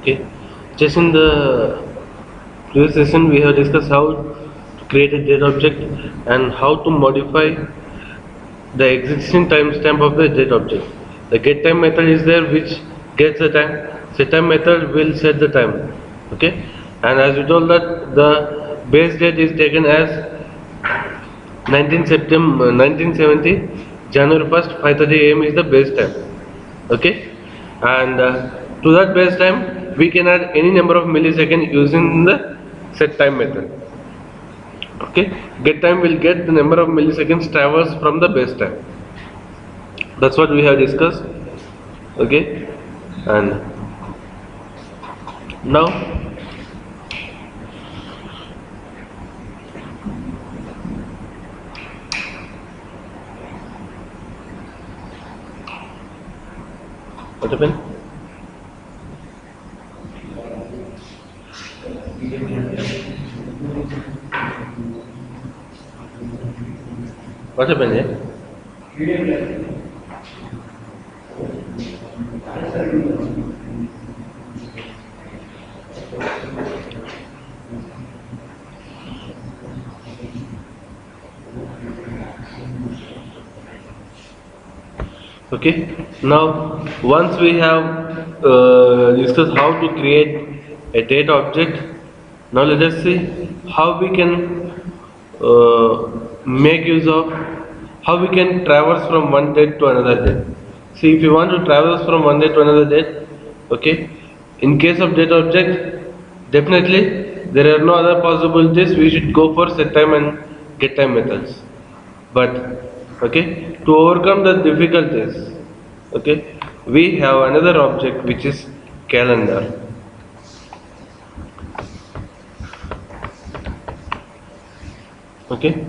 Okay, just in the previous session we have discussed how to create a date object and how to modify the existing timestamp of the date object. The get time method is there which gets the time. Set time method will set the time. Okay, and as we told that the base date is taken as 19 September 1970, January 1st 5:30 a.m. is the base time. Okay, and to that base time we can add any number of milliseconds using the set time method. Okay, get time will get the number of milliseconds traversed from the base time. That's what we have discussed. Okay, and now what happened? What happened here? Okay, now once we have discussed how to create a date object, now let us see how we can make use of, how we can traverse from one date to another date. See, if you want to traverse from one date to another date, okay, in case of date object, definitely there are no other possibilities. We should go for set time and get time methods. But okay, to overcome the difficulties, okay, we have another object which is calendar. Okay,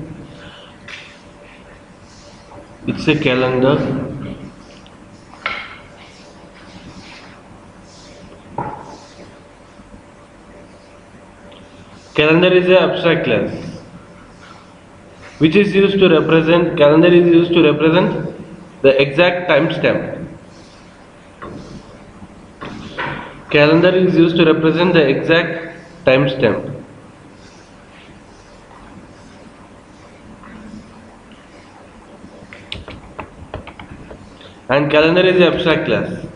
it's a calendar. Calendar is an abstract class which is used to represent, calendar is used to represent the exact timestamp. Calendar is used to represent the exact timestamp. And calendar is an abstract class.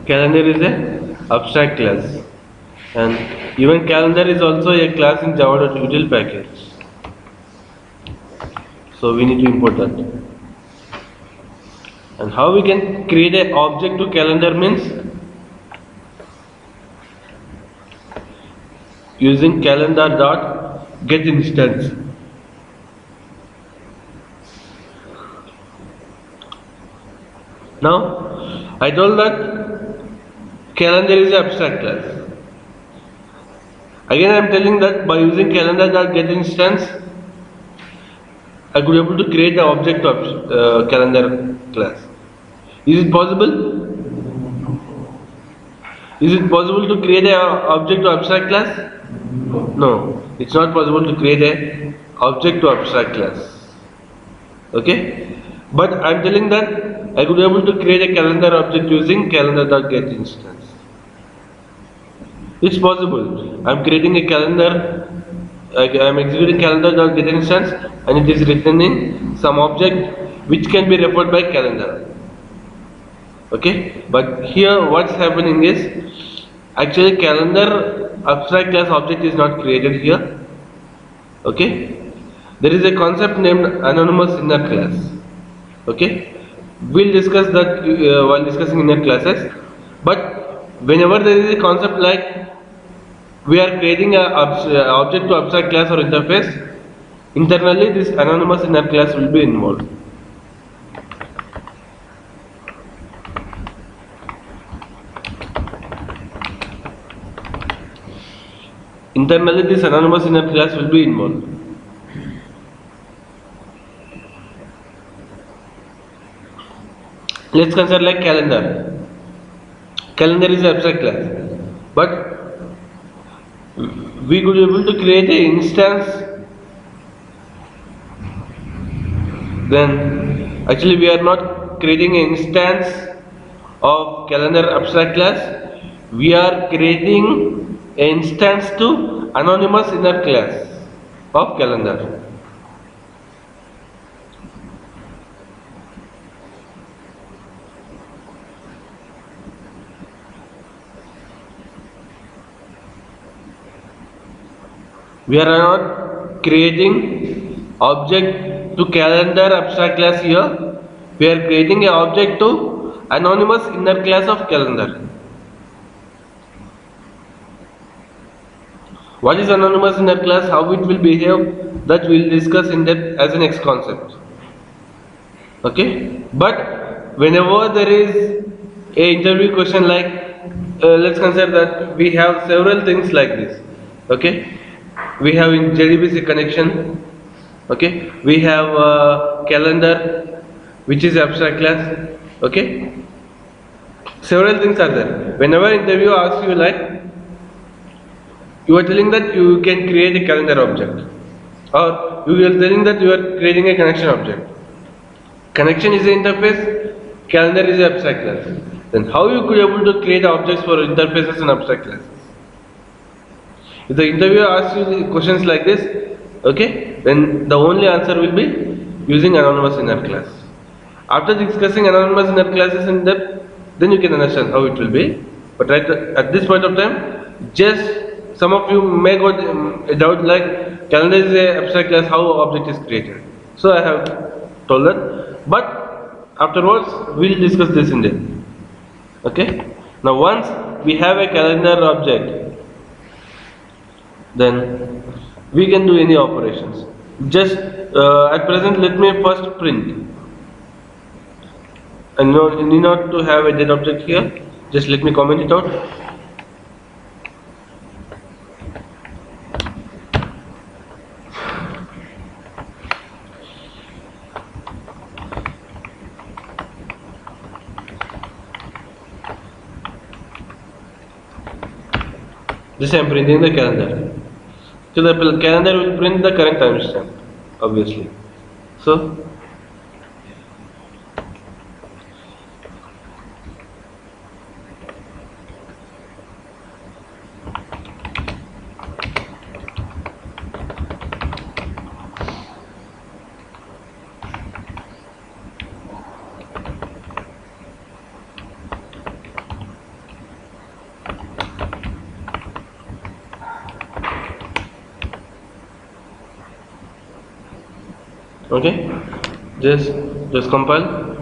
Calendar is a abstract class, and even calendar is also a class in java.util package. So we need to import that. And how we can create an object to calendar means using calendar dot get instance. Now I told that calendar is an abstract class. Again I am telling that by using calendar.getInstance I could be able to create the object of calendar class. Is it possible? Is it possible to create an object to abstract class? No, it's not possible to create an object to abstract class. Okay? But I am telling that I could be able to create a calendar object using calendar.getInstance. It's possible. I am creating a calendar, I am executing calendar.getInstance and it is returning some object which can be referred by calendar. Okay, but here what's happening is actually calendar abstract class object is not created here. Okay, there is a concept named anonymous inner class. Okay, we'll discuss that while discussing inner classes. But whenever there is a concept like we are creating an object to abstract class or interface, internally this anonymous inner class will be involved. Internally this anonymous inner class will be involved. Let's consider like calendar. Calendar is abstract class, but we could be able to create an instance. Then actually we are not creating an instance of calendar abstract class. We are creating an instance to anonymous inner class of calendar. We are not creating object to calendar abstract class here. We are creating an object to anonymous inner class of calendar. What is anonymous inner class? How it will behave? That we will discuss in depth as a next concept. Okay, but whenever there is a interview question like let's consider that we have several things like this. Okay, we have in JDBC connection. Okay, we have calendar which is abstract class. Okay, several things are there. Whenever interview asks you like, you are telling that you can create a calendar object, or you are telling that you are creating a connection object. Connection is the interface, calendar is the abstract class. Then how you could able to create objects for interfaces and abstract classes? If the interviewer asks you questions like this, okay, then the only answer will be using anonymous inner class. After discussing anonymous inner classes in depth, then you can understand how it will be. But right at this point of time, just some of you may got a doubt like calendar is a abstract class, how object is created. So I have told that. But afterwards, we will discuss this in depth. Okay. Now once we have a calendar object, then we can do any operations. Just at present, let me first print. And need not to have a date object here. Just let me comment it out. This I am printing the calendar. So the calendar will print the current timestamp, obviously. So okay, just compile.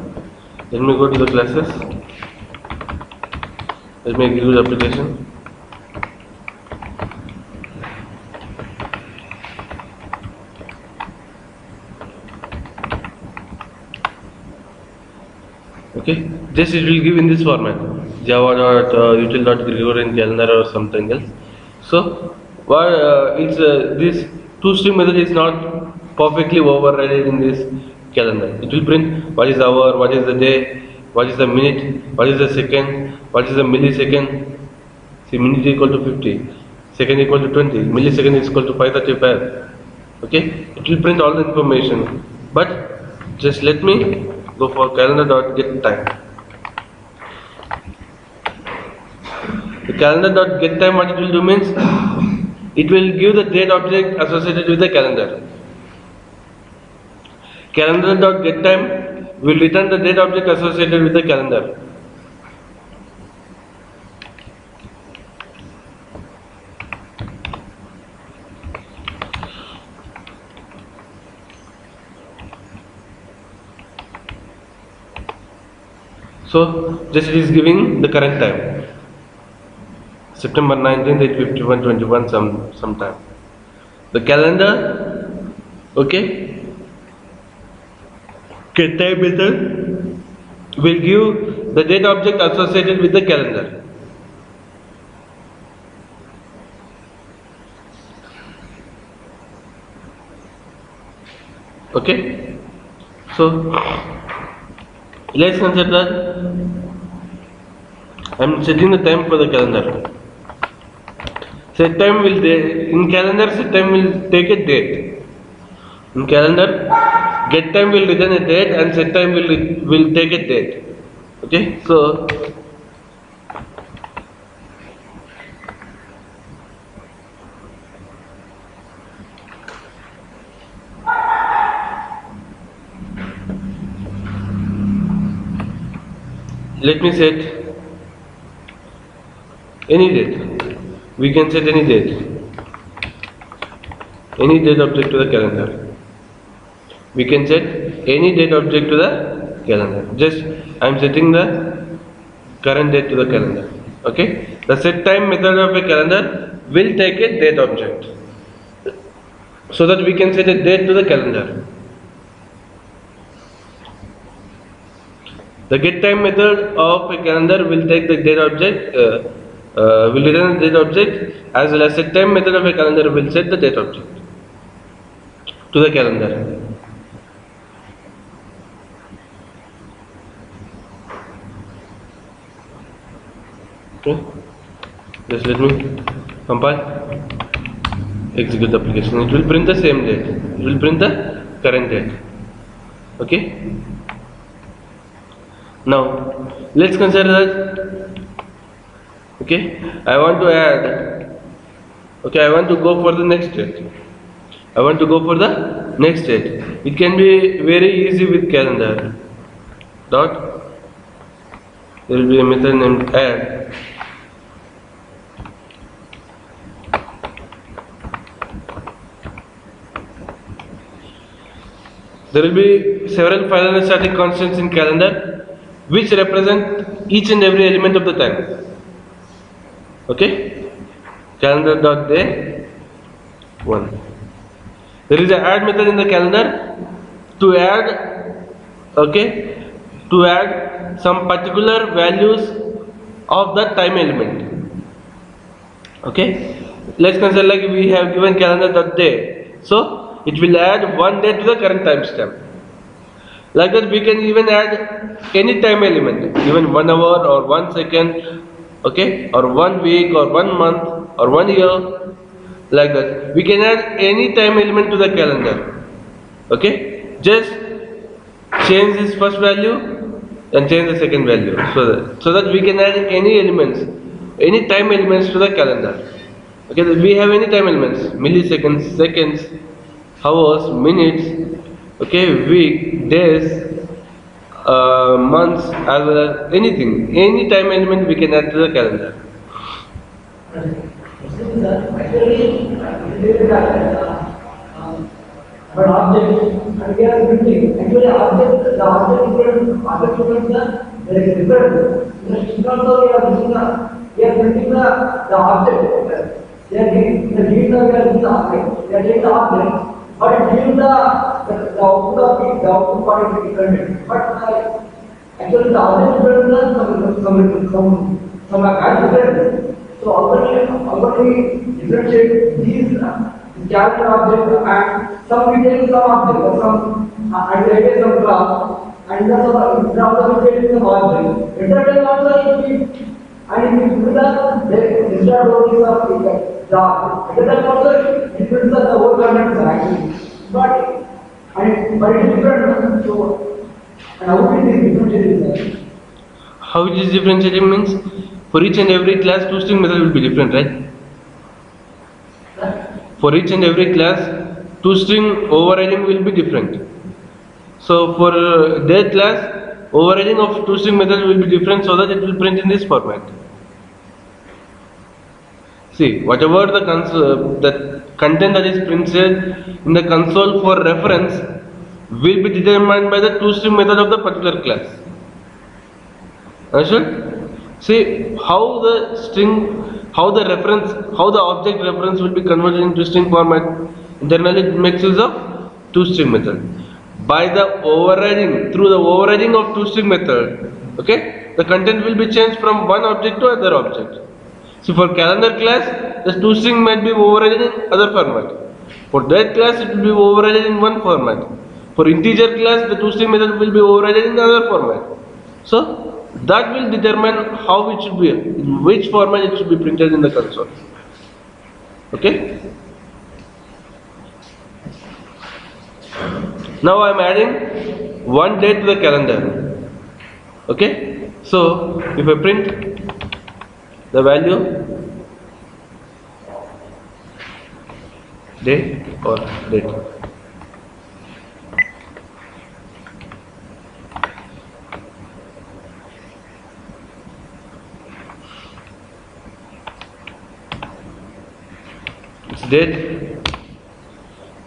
Let me go to the classes. Let me execute the application. Okay, just it will give in this format: java.util.gregorian calendar or something else. So, it's this two-string method is not perfectly overridden in this calendar. It will print what is the hour, what is the day, what is the minute, what is the second, what is the millisecond. See, minute equal to 50, second equal to 20, millisecond is equal to 535. Okay, it will print all the information. But just let me go for calendar.getTime. The calendar.getTime, what it will do means it will give the date object associated with the calendar. Calendar.getTime will return the date object associated with the calendar. So just it is giving the current time, September 19th at 51:21 sometime. The calendar, okay, getTime method will give the date object associated with the calendar. Okay, so Let's consider that I'm setting the time for the calendar. Set time will in calendar set time will take a date. In calendar, get time will return a date and set time will take a date. Okay, so let me set any date. We can set any date object to the calendar. We can set any date object to the calendar. Just I am setting the current date to the calendar. Okay, the set time method of a calendar will take a date object so that we can set a date to the calendar. The get time method of a calendar will take the date object, will return the date object, as well as set time method of a calendar will set the date object to the calendar. Okay, just let me compile, execute the application. It will print the same date. It will print the current date. Okay. Now let's consider that. Okay, I want to add. Okay, I want to go for the next date. I want to go for the next date. It can be very easy with calendar. Dot. There will be a method named add. There will be several final and static constants in calendar which represent each and every element of the time. Okay, calendar dot day 1. There is an add method in the calendar to add, okay, to add some particular values of the time element. Okay, let's consider like we have given calendar dot day, so it will add one day to the current timestamp. Like that, we can even add any time element, even 1 hour or 1 second, okay, or 1 week or 1 month or 1 year, like that. We can add any time element to the calendar. Okay, just change this first value and change the second value, so that we can add any elements, any time elements to the calendar. Okay, we have any time elements: milliseconds, seconds, hours, minutes. Okay, week, days, months, as well as anything, any time element we can add to the calendar. But object, and we are building. Actually, the object there is different. In terms of we are building the object. We are giving the object. We are taking the object. But it gives the output of it, the output part is different. But actually the object is some kind different. So already differentiate these character objects and some we take some object or some and they take some class and then also we take some object. At that time also if we do that, they instead of this of the at that time also it builds the whole content actually. But it is different. So and how it is differentiated? How it is differentiated means for each and every class two-string method will be different, right? For each and every class, two-string overriding will be different. So for their class, overriding of two-string method will be different, so that it will print in this format. See, whatever the content that is printed in the console for reference will be determined by the two-string method of the particular class. Understood? See how the object reference will be converted into string format. Internally it makes use of two-string method. By the overriding, through the overriding of two-string method, okay, the content will be changed from one object to other object. So for calendar class, the two-string might be overridden in other format. For that class, it will be overridden in one format. For integer class, the toString method will be overridden in another format. So that will determine how it should be, in which format it should be printed in the console. Okay. Now I am adding one day to the calendar. Okay. So if I print the value day or date. It's date.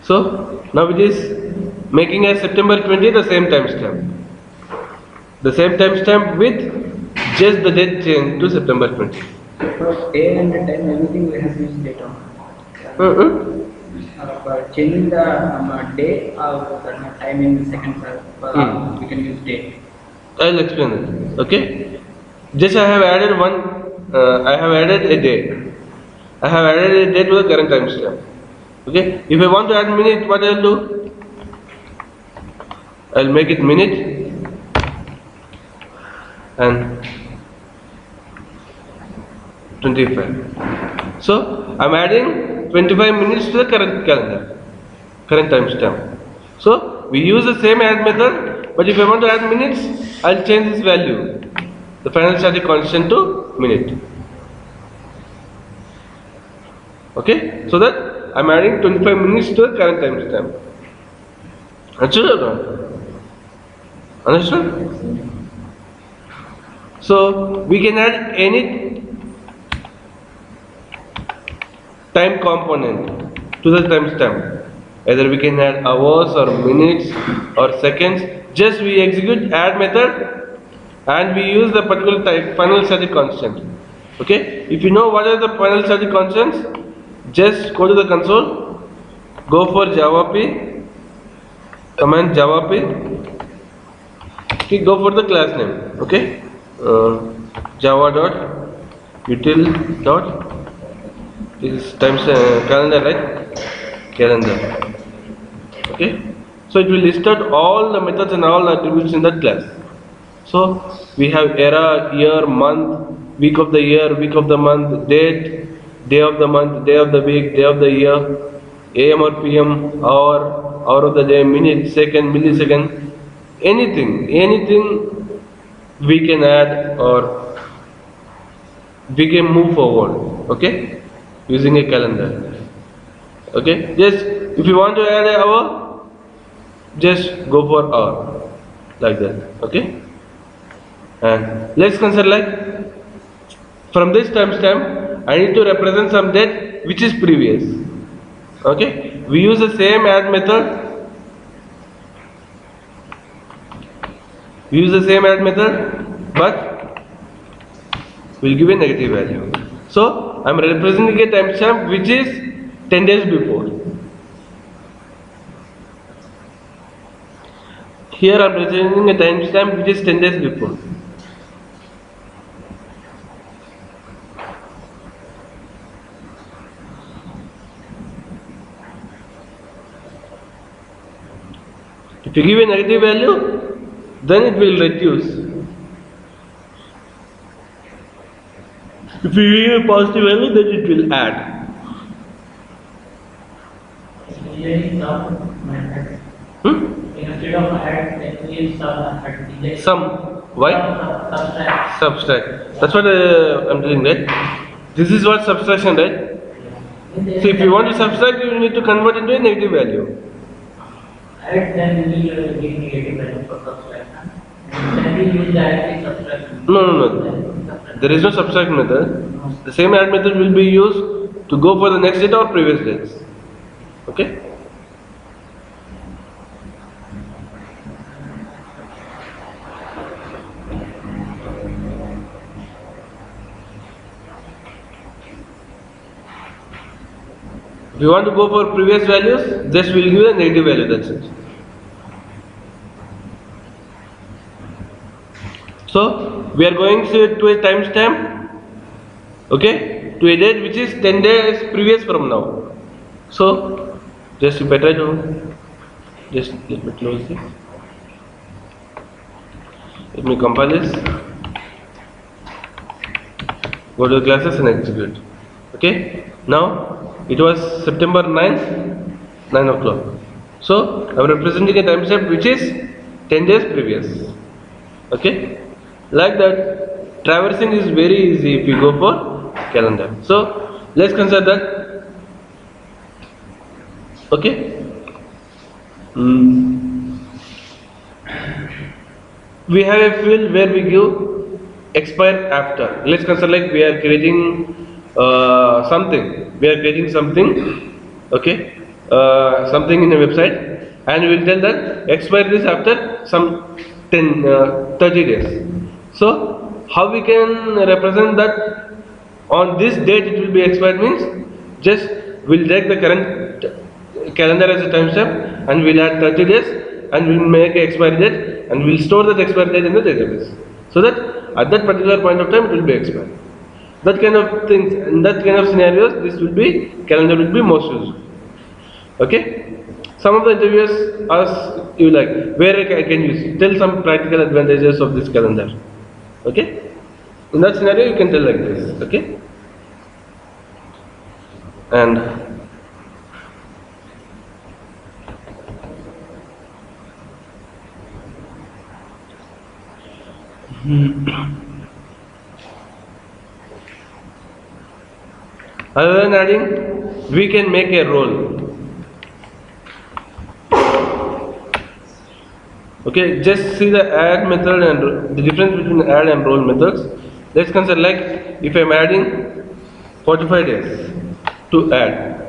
So now it is making a September 20 the same timestamp. The same timestamp with just the date change to September 20. For day and the time, everything we have used data. For changing the day or the time in the seconds, we can use date. I'll explain it. Okay. Just I have added one. I have added a day. I have added a day to the current timestamp. Okay. If I want to add minute, what I'll do? I'll make it minute and 25. So I'm adding 25 minutes to the current calendar, current timestamp. So we use the same add method, but if I want to add minutes, I'll change this value, the final static constant, to minute. Okay, so that I'm adding 25 minutes to the current timestamp. Understood or not? Understood? So we can add any time component to the timestamp. Either we can add hours or minutes or seconds. Just we execute add method and we use the particular type final static constant. Okay. If you know what are the final static constants, just go to the console, go for Java P, command Java P. Okay, go for the class name. Okay. Java dot util dot is times calendar, right? Calendar. Okay. So it will list out all the methods and all the attributes in that class. So we have era, year, month, week of the year, week of the month, date, day of the month, day of the week, day of the year, AM or PM, hour of the day, minute, second, millisecond, anything we can add or we can move forward. Okay. Using a calendar. Okay, just if you want to add an hour, just go for hour, like that. Okay, and let's consider like from this timestamp I need to represent some date which is previous. Okay, we use the same add method. We use the same add method, but we'll give a negative value. So I'm representing a timestamp which is 10 days before. Here I'm representing a timestamp which is 10 days before. If you give a negative value, then it will reduce. If you give a positive value, then it will add. Instead of add, we use Sum. Why? Subtract. That's what I'm doing, right? This is what subtraction, right? So if you want to subtract, you need to convert into a negative value. Add, then we will give negative value for subtraction. Then we use directly subtraction. No. There is no subtract method. The same add method will be used to go for the next date or previous dates. Okay? If you want to go for previous values, this will give a negative value, that's it. So we are going to a timestamp, okay, to a date which is 10 days previous from now. So just you better to Just let me close this. Let me compile this. Go to the classes and execute. Okay. Now it was September 9th, 9 o'clock. So I am representing a timestamp which is 10 days previous. Okay. Like that, traversing is very easy if you go for calendar. So let's consider that. Okay. We have a field where we give expire after. Let's consider like we are creating something. We are creating something. Okay. Something in a website, and we will tell that expire this after some 30 days. So how we can represent that on this date it will be expired means just we'll take the current calendar as a timestamp and we'll add 30 days and we'll make an expiry date and we'll store that expiry date in the database so that at that particular point of time it will be expired. That kind of things, in that kind of scenarios, this will be calendar will be most useful. Okay. Some of the interviewers ask you like where I can use. Tell some practical advantages of this calendar. Okay. In that scenario, you can tell like this. Okay. And other than adding, we can make a role. Okay, just see the add method and the difference between add and role methods. Let's consider like if I am adding 45 days to add.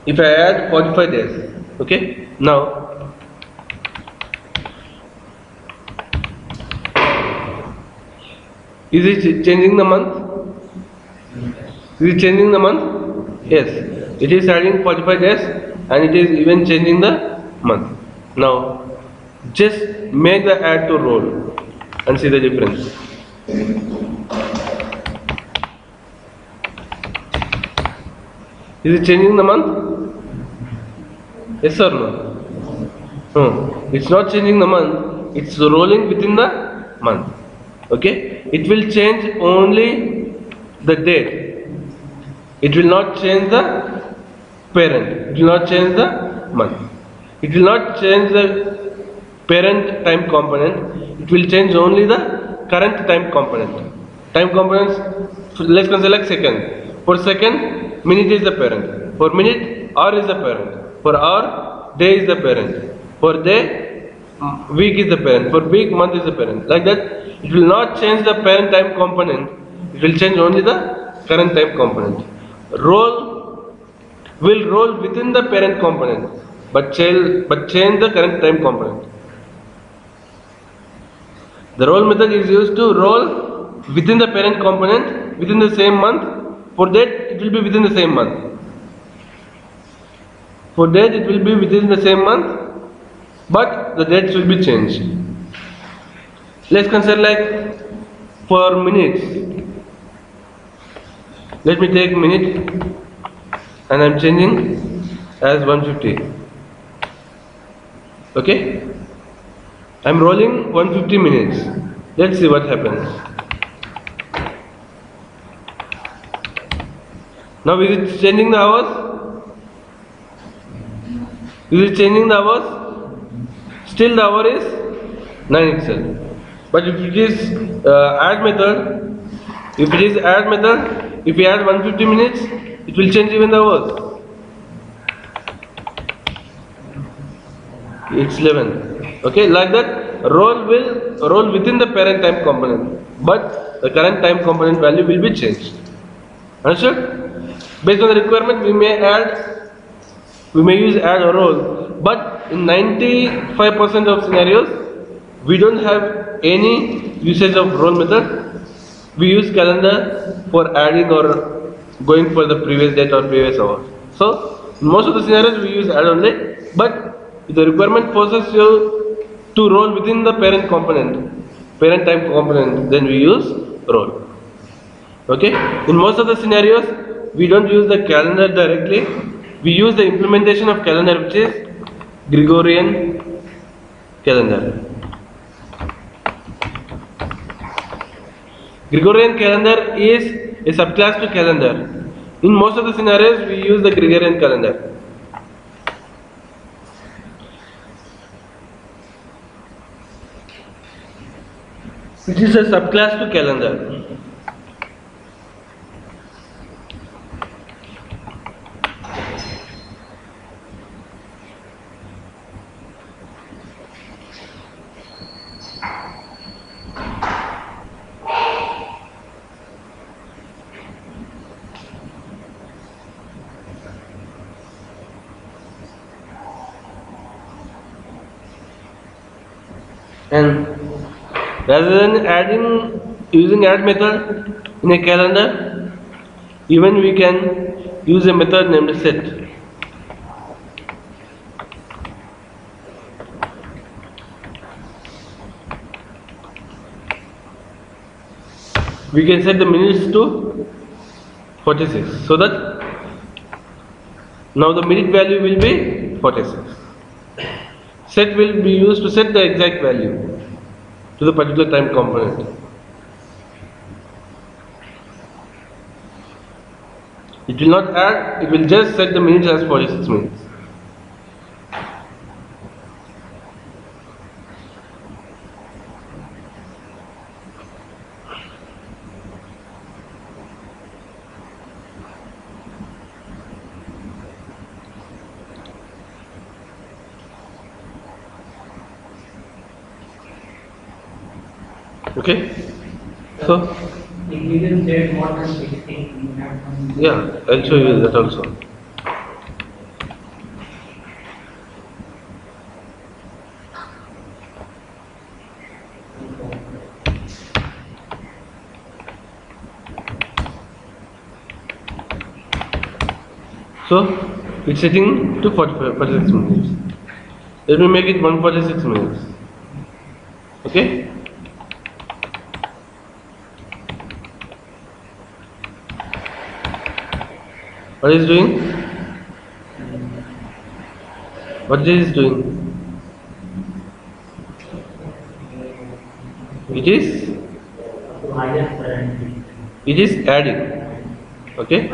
If I add 45 days, okay, now is it changing the month? Is it changing the month? Yes, it is adding 45 days and it is even changing the month. Now, just make the add to role and see the difference. Is it changing the month? Yes or no? No, it's not changing the month, it's rolling within the month. Okay, it will change only the date. It will not change the parent, it will not change the month. It will not change the parent time component, it will change only the current time component. Time components, let's consider like second. For second, minute is the parent. For minute, hour is the parent. For hour, day is the parent. For day, week is the parent. For week, month is the parent. Like that, it will not change the parent time component, it will change only the current time component. Role will roll within the parent component, but change the current time component. The roll method is used to roll within the parent component within the same month. For that, it will be within the same month. For that, it will be within the same month, but the dates will be changed. Let's consider like for minutes. Let me take minute and I'm changing as 150. Okay, I'm rolling 150 minutes. Let's see what happens. Now is it changing the hours? Is it changing the hours? Still the hour is 9 itself. But if it is add method, if we add 150 minutes, it will change even the hours. It's 11. Okay, like that, roll will roll within the parent time component, but the current time component value will be changed. Understood? Based on the requirement, we may use add or roll, but in 95% of scenarios, we don't have any usage of roll method. We use calendar for adding or going for the previous date or previous hour. So, in most of the scenarios, we use add only, but if the requirement forces you to roll within the parent time component, then we use roll. Okay? In most of the scenarios, we don't use the calendar directly. We use the implementation of calendar, which is Gregorian calendar. Gregorian calendar is a subclass to calendar. In most of the scenarios, we use the Gregorian calendar. It is a subclass to calendar. And rather than using add method in a calendar, even we can use a method named set. We can set the minutes to 46, so that now the minute value will be 46. Set will be used to set the exact value to the particular time component. It will not add, it will just set the minutes as 46 minutes. Okay, so If you can say more than 16, you have some. yeah, I'll show you that also. So it's setting to 46 minutes. Let me make it 146 minutes. Okay. What is doing? What this is doing? It is adding. Okay.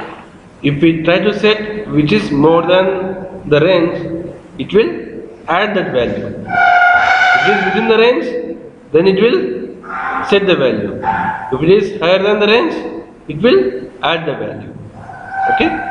If we try to set which is more than the range, it will add that value. If it is within the range, then it will set the value. If it is higher than the range, it will add the value. Okay.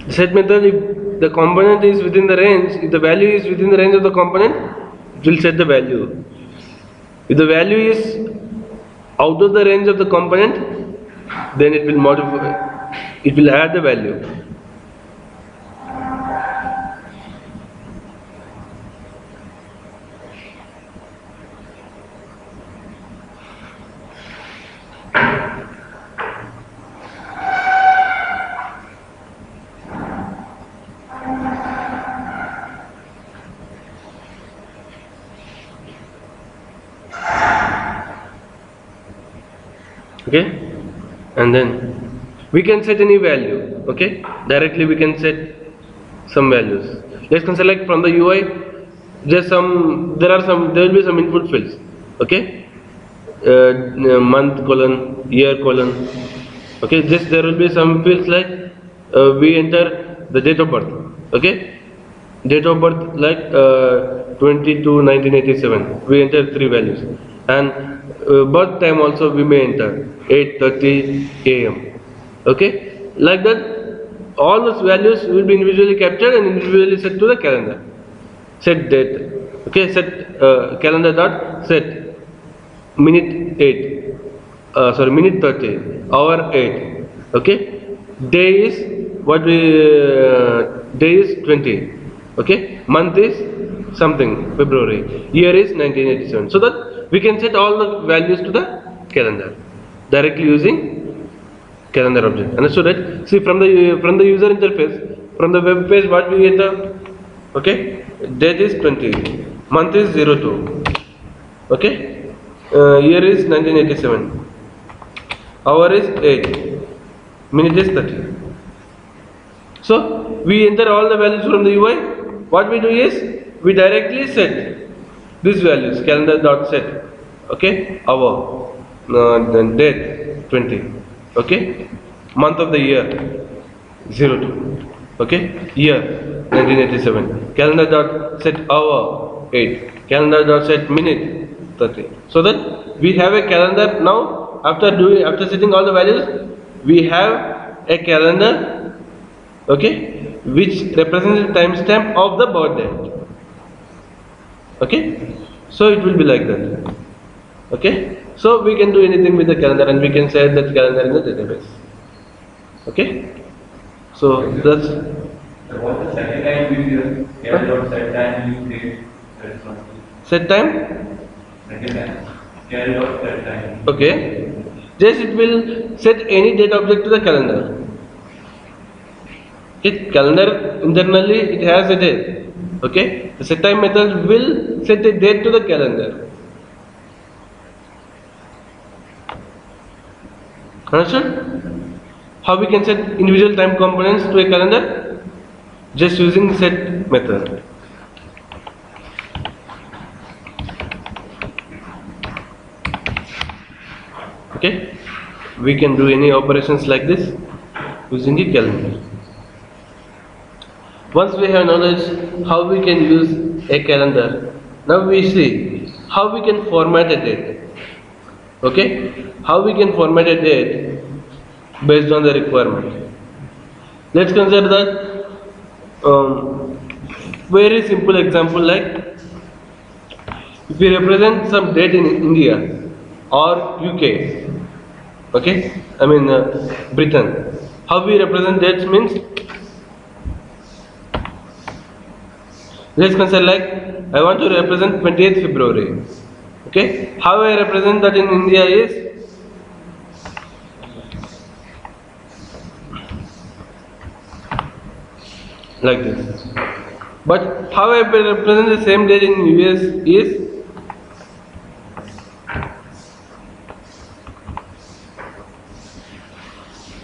Set method, if the component is within the range, if the value is within the range of the component, it will set the value. If the value is out of the range of the component, then it will modify, it will add the value. Okay, and then we can set any value. Okay, directly we can set some values. Let's consider, like, from the UI, there will be some input fields. Okay, month colon, year colon. Okay, there will be some fields like we enter the date of birth. Okay, date of birth like 22/1987. We enter 3 values, and birth time also we may enter 8:30 AM. Okay, like that, all those values will be individually captured and individually set to the calendar. Set date. Okay, set calendar dot set minute 8. Minute 30, hour 8. Okay, day is day is 20. Okay, month is something, February. Year is 1987. So that we can set all the values to the calendar directly using calendar object. Understood, right? See, from the user interface, from the web page, what we enter? Okay, date is 20, month is 02. Okay, year is 1987, hour is 8, minute is 30. So we enter all the values from the UI. What we do is we directly set these values, calendar dot set. Okay, hour, then date 20. Okay, month of the year 02. Okay, year 1987. Calendar dot set hour 8. Calendar dot set minute 30. So that we have a calendar now. After setting all the values, we have a calendar. Okay, which represents the timestamp of the birth date. Okay, so it will be like that. Okay, so we can do anything with the calendar, and we can set that calendar in the database. Okay, so that's. So what the second time we use? Calendar set time you create responsibility. Set time. Second time. Calendar set time. Okay, just it will set any date object to the calendar. Calendar internally it has a date. Okay, the set time method will set a date to the calendar. Understood? How we can set individual time components to a calendar? Just using set method. Okay, we can do any operations like this using a calendar. Once we have knowledge how we can use a calendar, now we see how we can format a date. Okay, how we can format a date based on the requirement. Let's consider that very simple example, like if we represent some date in India or UK. Okay, I mean Britain. How we represent dates means, let's consider like I want to represent 28th February. Okay, how I represent that in India is like this. But how I represent the same date in US is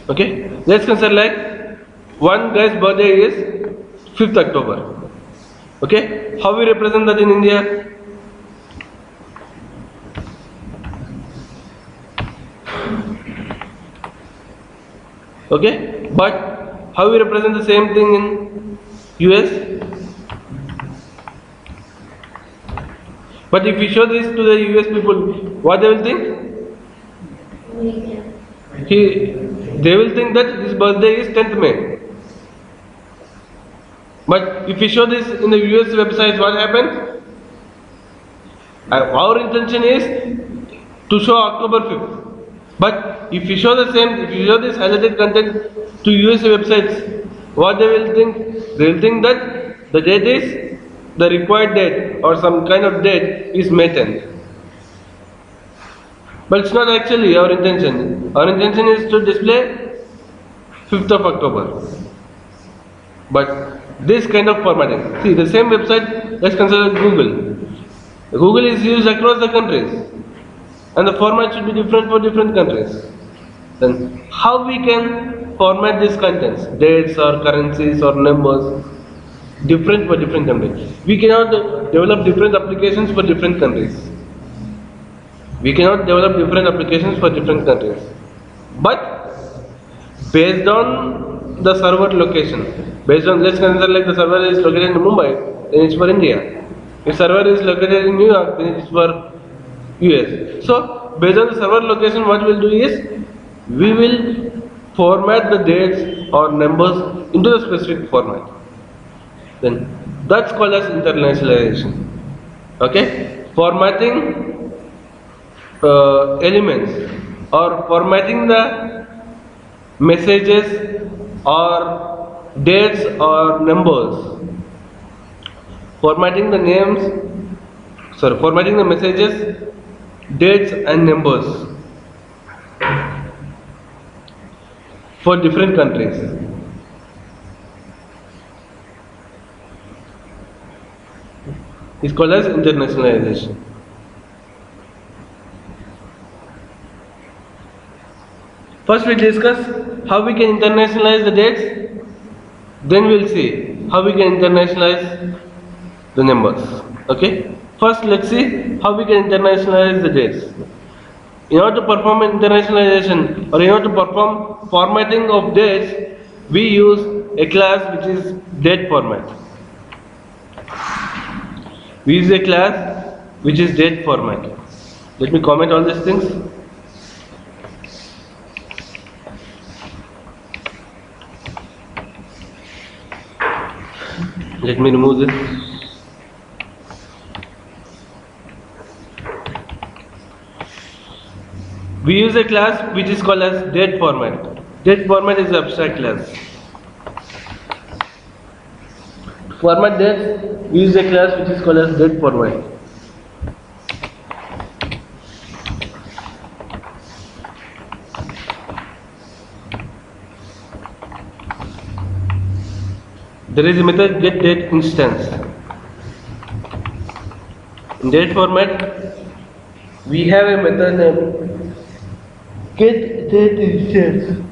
okay. Let's consider like one guy's birthday is 5th October. Okay, how we represent that in India? Okay, but how we represent the same thing in US? But if we show this to the US people, what they will think? They will think that his birthday is 10th May. But if we show this in the US websites, what happens? Our intention is to show October 5th. But if you show this highlighted content to US websites, what they will think? They will think that the date is the required date or some kind of date is May 10th. But it's not actually our intention. Our intention is to display 5th of October. But this kind of formatting. See, the same website, let's consider Google. Google is used across the countries, and the format should be different for different countries. Then how we can format these contents, dates or currencies or numbers, different for different countries. We cannot develop different applications for different countries. We cannot develop different applications for different countries. But based on the server location, based on, let's consider like the server is located in Mumbai, then it's for India. If server is located in New York, then it's for US. So based on the server location, what we'll do is we will format the dates or numbers into the specific format. Then that's called as internationalization. Okay, formatting elements or formatting the messages or dates or numbers, formatting the messages, dates and numbers for different countries. It's called as internationalization. First we discuss how we can internationalize the dates, then we'll see how we can internationalize the numbers. Okay? First let's see how we can internationalize the dates. In order to perform internationalization or in order to perform formatting of dates, we use a class which is date format. We use a class which is date format. Let me comment all these things. Let me remove this. We use a class which is called as date format. Date format is an abstract class. Format dates, we use a class which is called as date format. There is a method get date instance. In date format, we have a method named get date instance.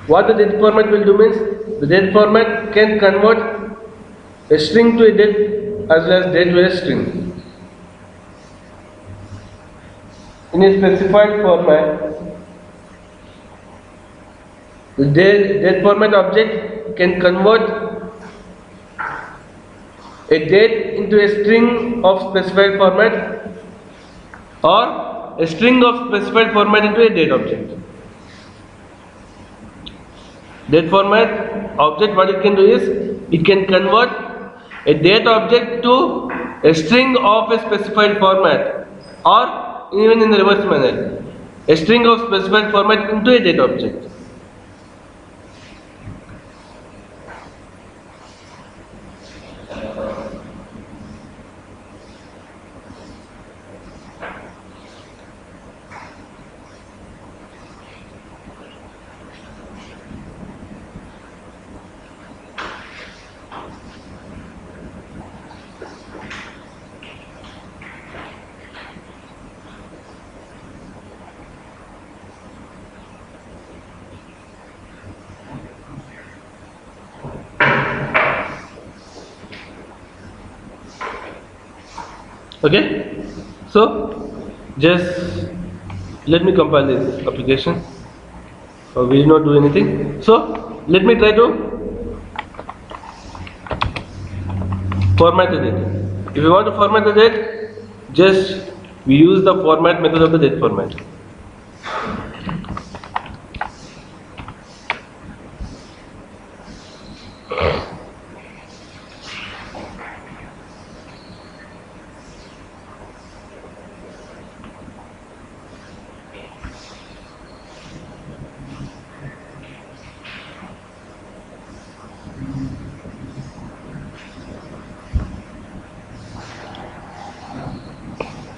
What the date format will do means the date format can convert a string to a date as well as date to a string. In a specified format, the date format object can convert a date into a string of specified format or a string of specified format into a date object. Date format object, what it can do is it can convert a date object to a string of a specified format, or even in the reverse manner, a string of specified format into a date object. Okay, so just let me compile this application. We did not do anything. So let me try to format the date. If you want to format the date, just we use the format method of the date format.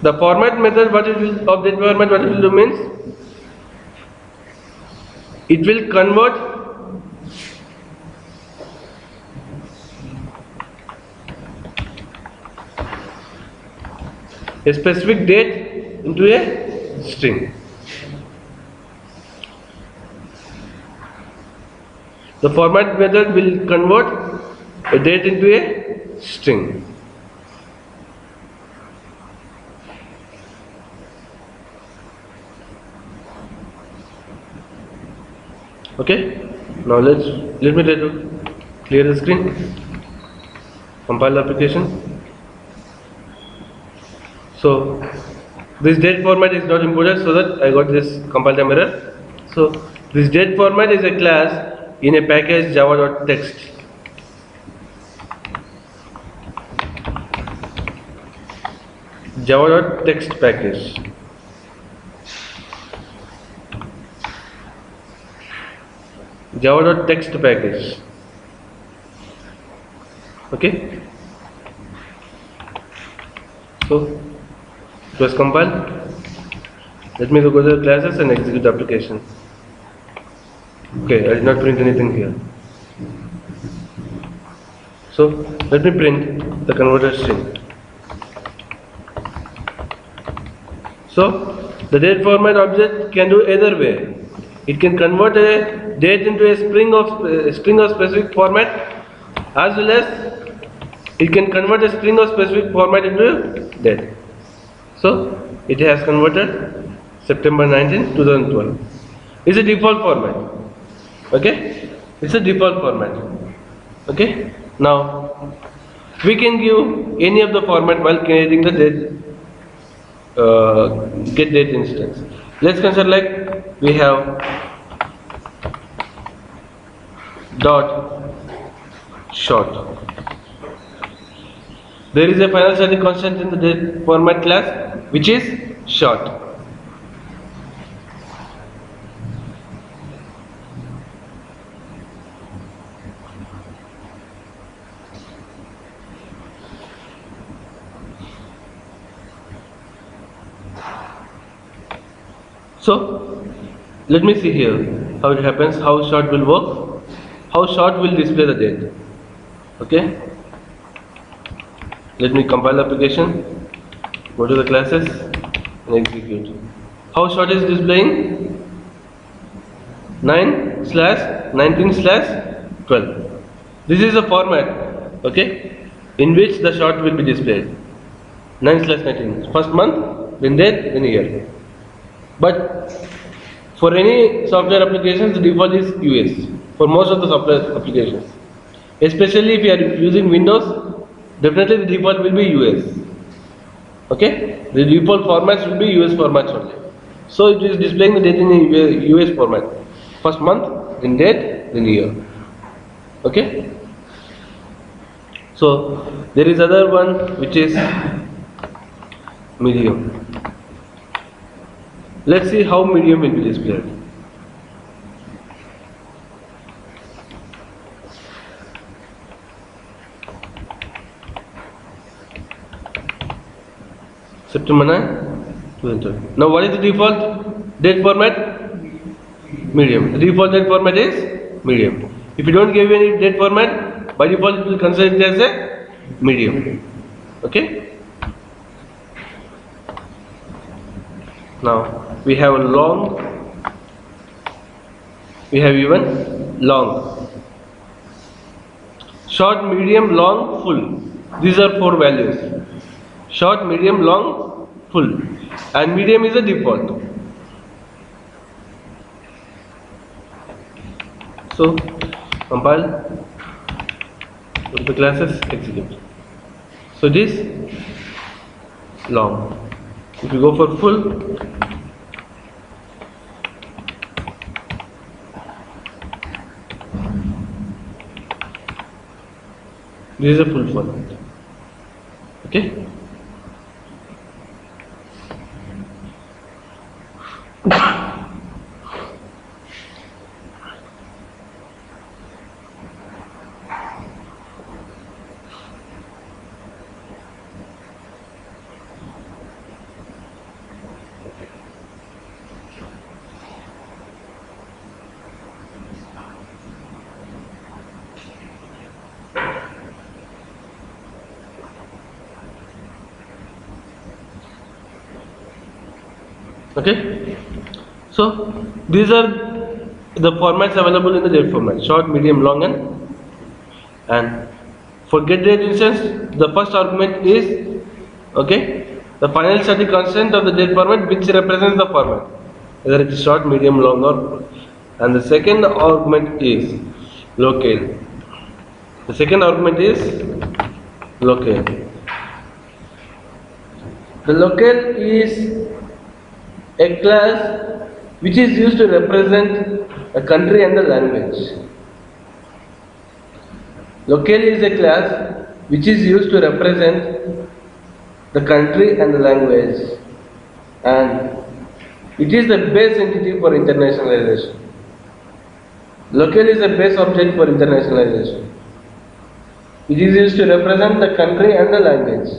The format method, what it will of date format, what it will do means it will convert a specific date into a string. The format method will convert a date into a string. Okay, now let me try to clear the screen, compile the application. So this date format is not imported, so that I got this compile time error. So this date format is a class in a package java.text. Java.text package. Java.text package. Okay. So It was compiled. Let me go to the classes and execute the application. Okay, I did not print anything here. So let me print the converter string. So the date format object can do either way. It can convert a date into a string of specific format, as well as it can convert a string of specific format into a date. So it has converted September 19, 2012. It's a default format. Okay, it's a default format. Okay, now we can give any of the format while creating the date. Get date instance. Let's consider like we have dot short. There is a final static constant in the date format class which is short. So let me see here how it happens, how short will work, how short will display the date. Okay, let me compile the application, go to the classes and execute. How short is displaying? 9/19/12. This is a format, okay, in which the short will be displayed. 9/19, first month, then date, then year. But for any software applications, the default is US. For most of the software applications, especially if you are using Windows, definitely the default will be US. Okay, the default formats will be US formats only. So it is displaying the date in US format. First month, then date, then year. Okay. So there is other one which is medium. Let's see how medium will be displayed. September 9, 2012. Now what is the default date format? Medium. The default date format is medium. If you don't give any date format, by default it will consider it as a medium. Okay. Now we have long, we have even long, short, medium, long, full. These are 4 values: short, medium, long, full, and medium is a default. So compile, go to the classes, execute. So this long. If you go for full, this is a full format. Okay. Okay, so these are the formats available in the date format: short, medium, long, and for get date instance, the first argument is the final static constant of the date format, which represents the format, whether it is short, medium, long, or, and the second argument is locale. The second argument is locale. The locale is a class which is used to represent a country and the language. Locale is a class which is used to represent the country and the language, and it is the base entity for internationalization. Locale is a base object for internationalization. It is used to represent the country and the language.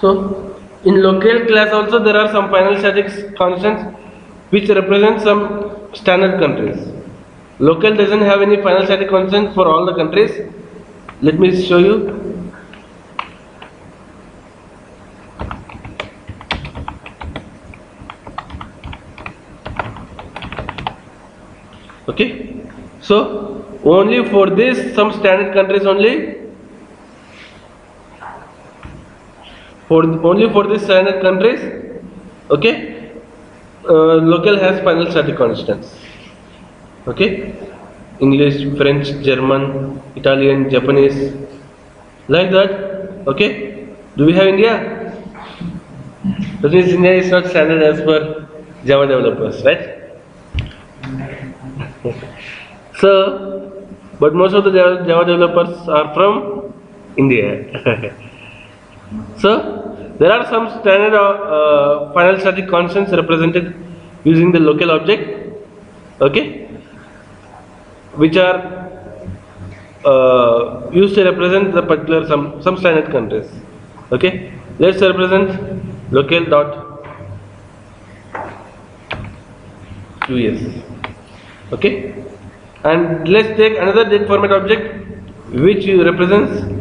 So in local class also there are some final static constants which represent some standard countries. Local doesn't have any final static constant for all the countries. Let me show you. Okay. So only for this some standard countries only. Only for these standard countries, okay, local has final static constants. Okay, English, French, German, Italian, Japanese, like that. Okay, do we have India? That means India is not standard as per Java developers, right? So, but most of the Java developers are from India. So there are some standard final static constants represented using the local object, okay, which are used to represent the particular some standard countries. Okay, let's represent local dot US. Okay, and let's take another date format object which represents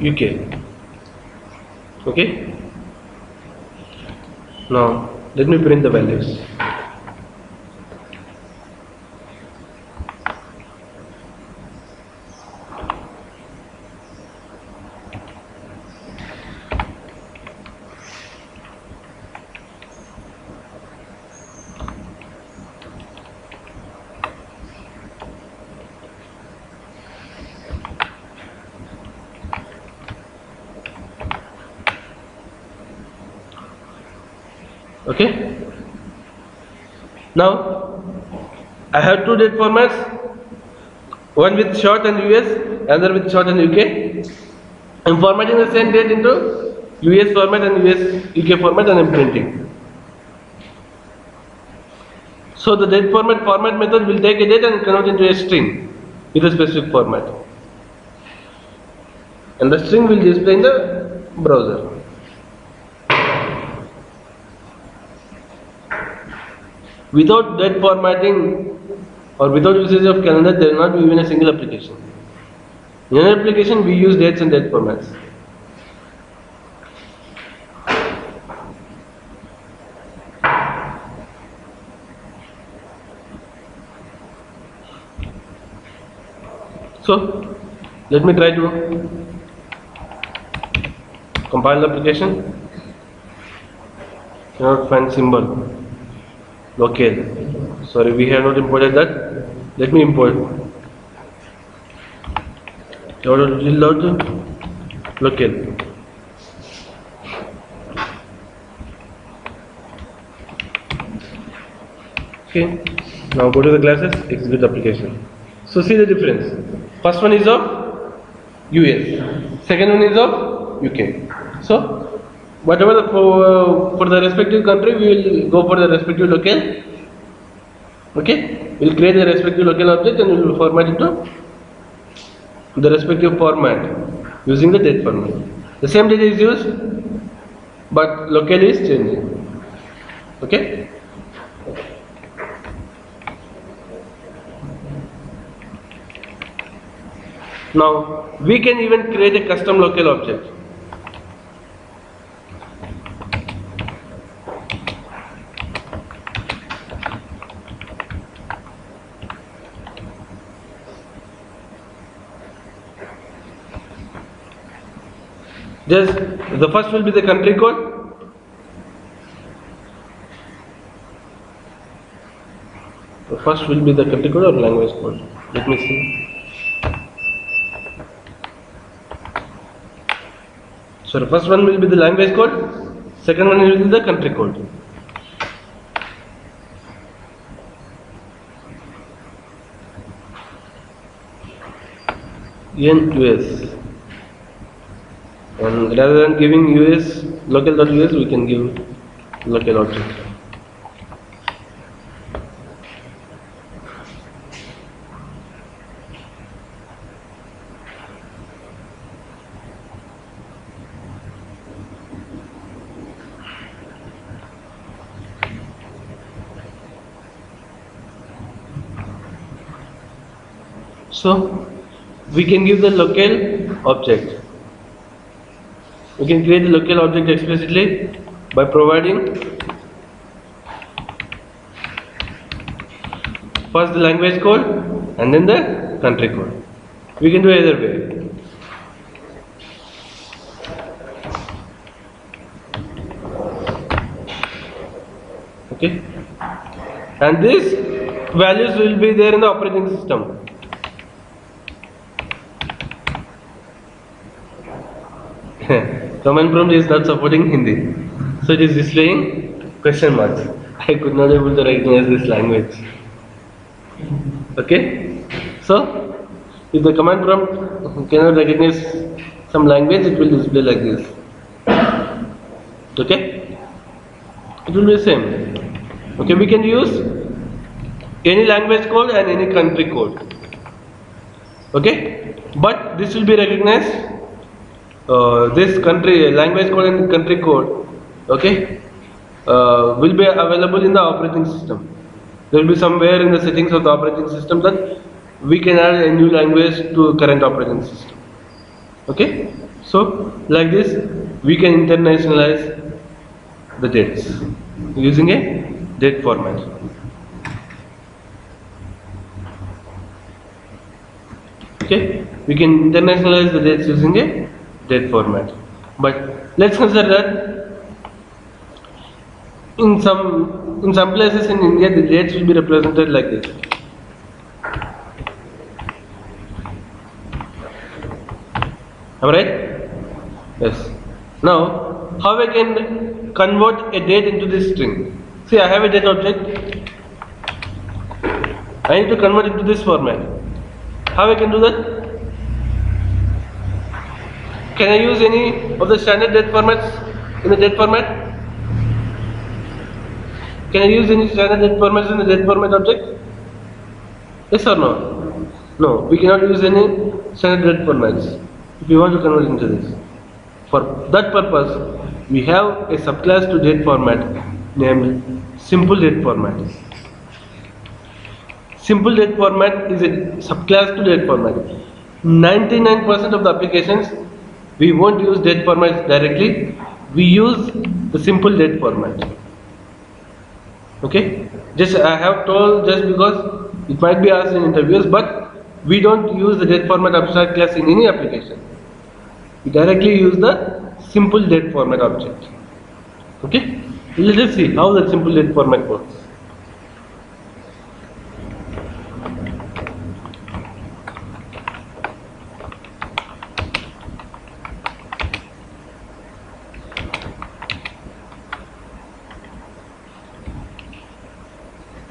UK. Okay, now let me print the values. Okay, now I have two date formats, one with short and US, another with short and UK. I'm formatting the same date into US format and UK format, and I'm printing. So the date format method will take a date and convert into a string with a specific format, and the string will display in the browser. Without date formatting or without usage of calendar, there will not be even a single application. In an application, we use dates and date formats. So, let me try to compile the application. Cannot find symbol. Local. Sorry, we have not imported that. Let me import. Local. Okay. Now go to the classes, execute the application. So see the difference. First one is of US. Second one is of UK. So whatever for the respective country, we will go for the respective local. Okay, we'll create the respective local object and we will format it to the respective format using the date format. The same date is used, but local is changing. Okay. Now we can even create a custom local object. Just the first will be the country code. The first will be the country code or language code. Let me see. So the first one will be the language code. Second one will be the country code. US. And rather than giving US local.us, we can give local object. So we can give the local object. We can create the local object explicitly by providing first the language code and then the country code. We can do either way. Okay, and these values will be there in the operating system. Command prompt is not supporting Hindi, so it is displaying question marks. I could not able to recognize this language. Okay, so if the command prompt cannot recognize some language, it will display like this. Okay, it will be the same. Okay, we can use any language code and any country code. Okay, but this will be recognized. This country language code and country code, okay, will be available in the operating system. There will be somewhere in the settings of the operating system that we can add a new language to current operating system. Okay, so like this we can internationalize the dates using a date format. Okay, we can internationalize the dates using a date format. But let's consider that in some places in India the dates will be represented like this. Am I right? Yes. Now, how I can convert a date into this string? See, I have a date object. I need to convert it to this format. How I can do that? Can I use any of the standard date formats in the date format? Can I use any standard date formats in the date format object? Yes or no? No, we cannot use any standard date formats if we want to convert into this. For that purpose, we have a subclass to date format named simple date format. Simple date format is a subclass to date format. 99% of the applications we won't use date format directly, we use the simple date format. Okay, just I have told just because it might be asked in interviews, but we don't use the date format abstract class in any application. We directly use the simple date format object. Okay, let us see how the simple date format works.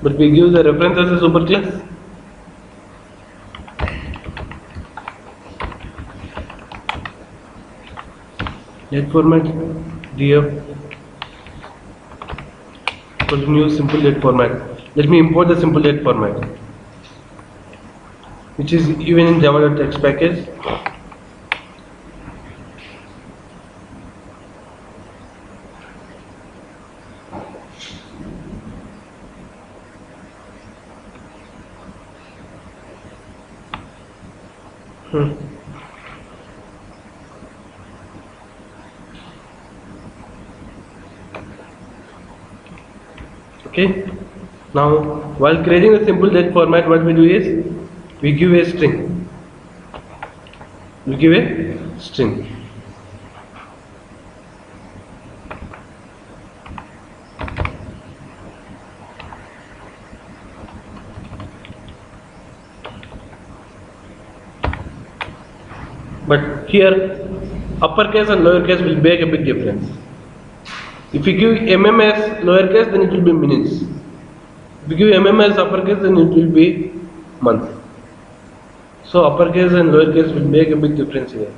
But we give the reference as a superclass. Date format df for the new simple date format. Let me import the simple date format, which is even in java.txt package. Okay. Now, while creating a simple date format, what we do is we give a string. We give a string. But here, uppercase and lowercase will make a big difference. If you give mm as lowercase, then it will be minutes. If you give mm as uppercase, then it will be month. So uppercase and lowercase will make a big difference here.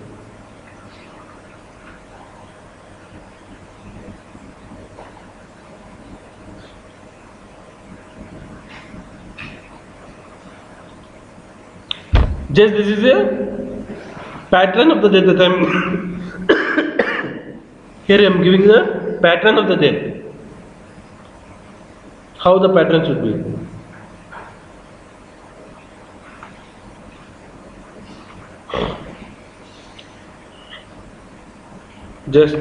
Just this is a pattern of the date that I'm here I am giving the pattern of the date. How the pattern should be. Just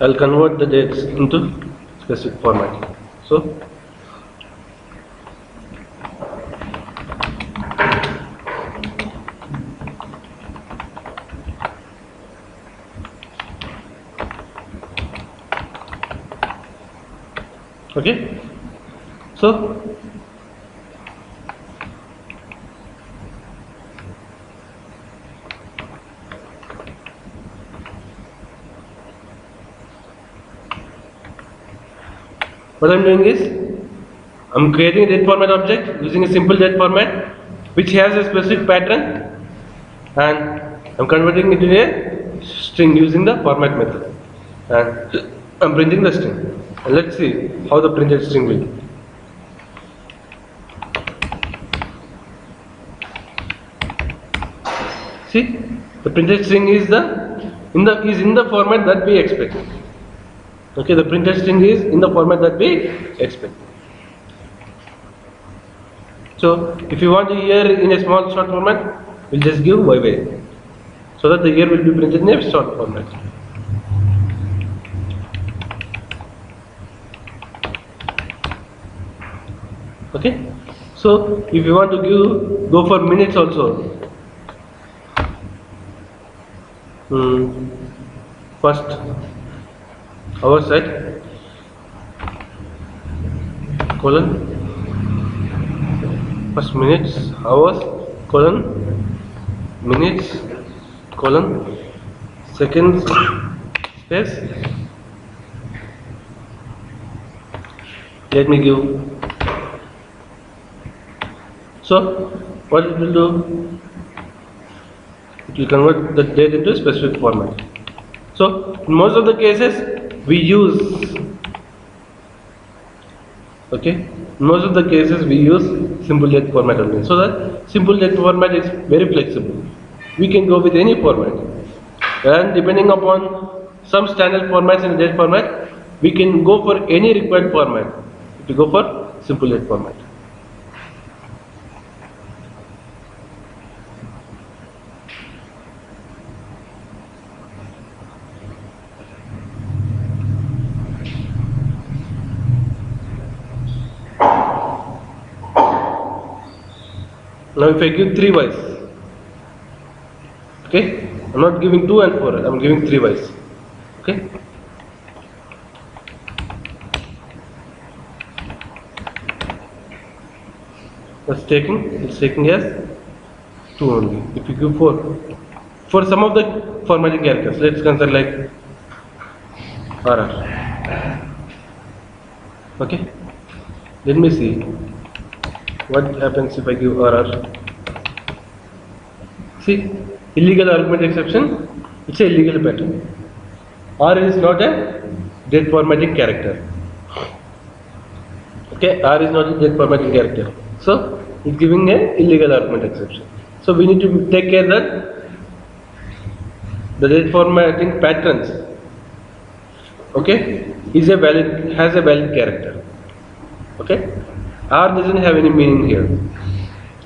I'll convert the dates into specific format. So okay, so what I'm doing is I'm creating a date format object using a simple date format which has a specific pattern, and I'm converting it into a string using the format method, and I'm printing the string. And let's see how the printed string will be. See, the printed string is in the format that we expect. Okay, the printed string is in the format that we expect. So if you want to hear in a small short format, we'll just give YY, so that the year will be printed in a short format. Okay, so if you want to go for minutes also, first hours at colon, first minutes, hours, colon, minutes, colon, seconds, space. Let me give. So what it will do? It will convert the date into a specific format. So in most of the cases we use, okay, in most of the cases we use simple date format only. So that simple date format is very flexible. We can go with any format, and depending upon some standard formats in the date format, we can go for any required format. We go for simple date format. Now if I give 3 Ys, okay, I'm not giving 2 and 4, I'm giving 3 Ys, okay. It's taking as 2 only. If you give 4, for some of the formatting characters, let's consider like RR, okay. Let me see what happens if I give RR. See, illegal argument exception, it's a illegal pattern. R is not a date formatting character. Okay, R is not a date formatting character. So it's giving a illegal argument exception. So we need to take care that the date formatting patterns, okay, has a valid character. Okay, R doesn't have any meaning here.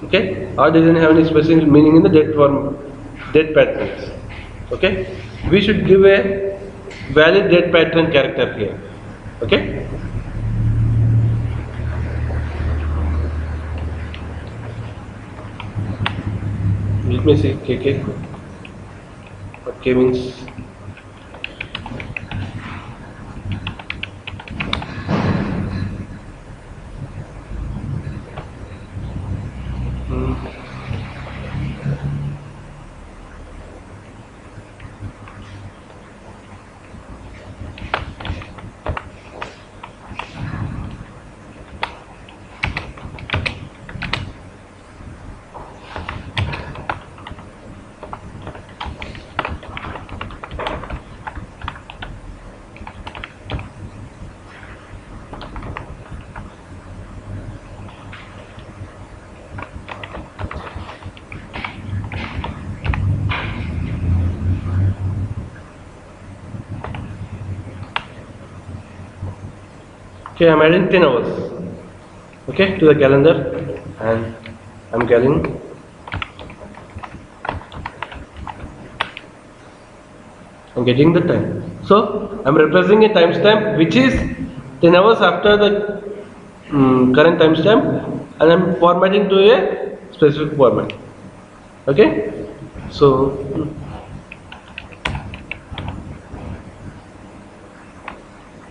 Okay, R doesn't have any specific meaning in the date patterns. Okay, we should give a valid date pattern character here. Okay. Let me see KK. What K means? Okay, I'm adding 10 hours. Okay, to the calendar, and I'm getting the time. So I'm representing a timestamp which is 10 hours after the current timestamp, and I'm formatting to a specific format. Okay, so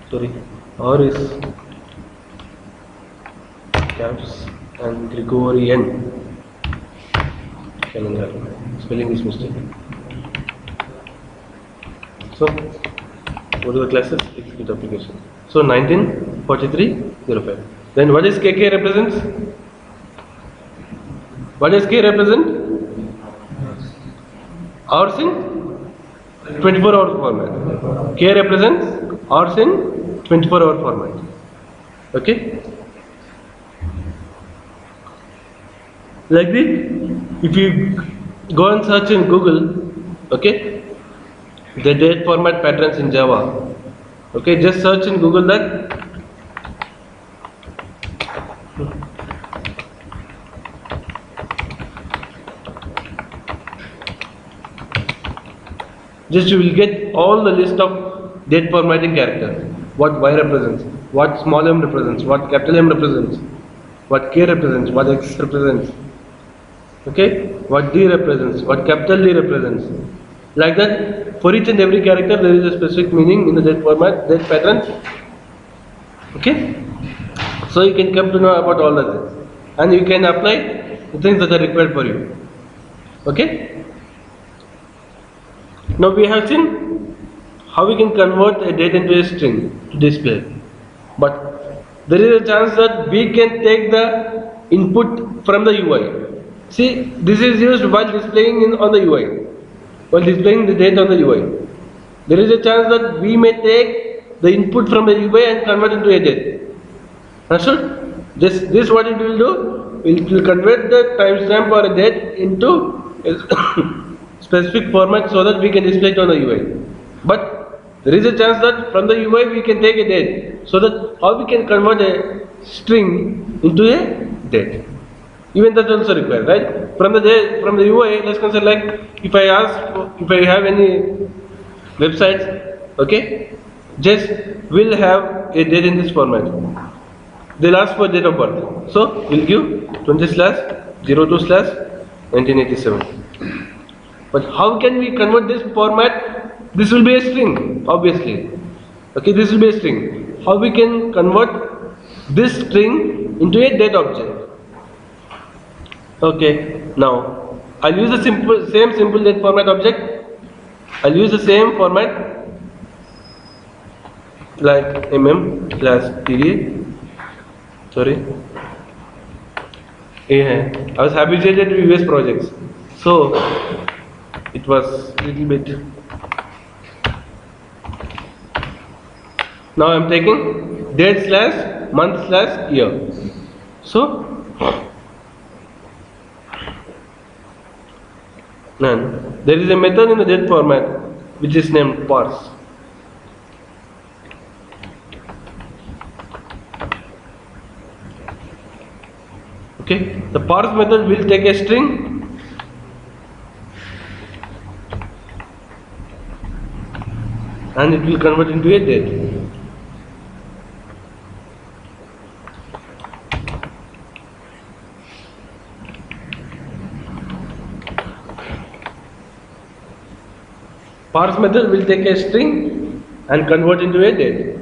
sorry, or is caps and Gregorian calendar. Spelling is mistake. So go to the classes, execute application. So 194305. Then what is KK represents? What does K represent? Hours in 24-hour format. K represents hours in 24-hour format. Okay? Like this, if you go and search in Google, okay, the date format patterns in Java. Okay, just search in Google that. Just you will get all the list of date formatting characters. What Y represents, what small m represents, what capital M represents, what K represents, what X represents. Okay, what D represents, what capital D represents. Like that, for each and every character there is a specific meaning in the date format, date pattern. Okay, so you can come to know about all of this, and you can apply the things that are required for you. Okay. Now we have seen how we can convert a date into a string to display, but there is a chance that we can take the input from the UI. See, this is used while displaying on the UI, while displaying the date on the UI. There is a chance that we may take the input from the UI and convert into a date. Understood? This what it will do? It will convert the timestamp or a date into a specific format so that we can display it on the UI. But there is a chance that from the UI we can take a date, so that how we can convert a string into a date. Even that also required, right? From the UI, let's consider like if I have any websites, okay, just will have a date in this format. They'll ask for date of birth, so we'll give 20/02/1987. But how can we convert this format? This will be a string, obviously. Okay, this will be a string. How we can convert this string into a date object? Okay, now I'll use the same simple date format object. I'll use the same format like mm/td. Sorry. Yeah, I was habituated to US projects, so it was a little bit. Now I'm taking date/month/year. So none. There is a method in the date format which is named parse. Okay, the parse method will take a string and it will convert into a date. Parse method will take a string and convert into a date.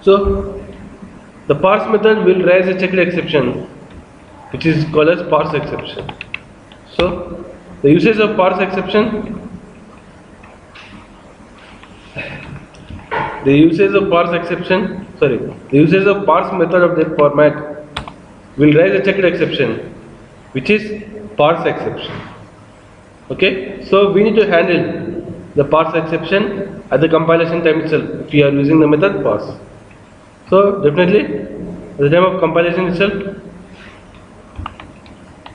So The parse method will raise a checked exception, which is called as parse exception. So, the usage of parse exception, the usage of parse method of that format will raise a checked exception, which is parse exception. Okay, so we need to handle the parse exception at the compilation time itself if we are using the method parse. So definitely at the time of compilation itself,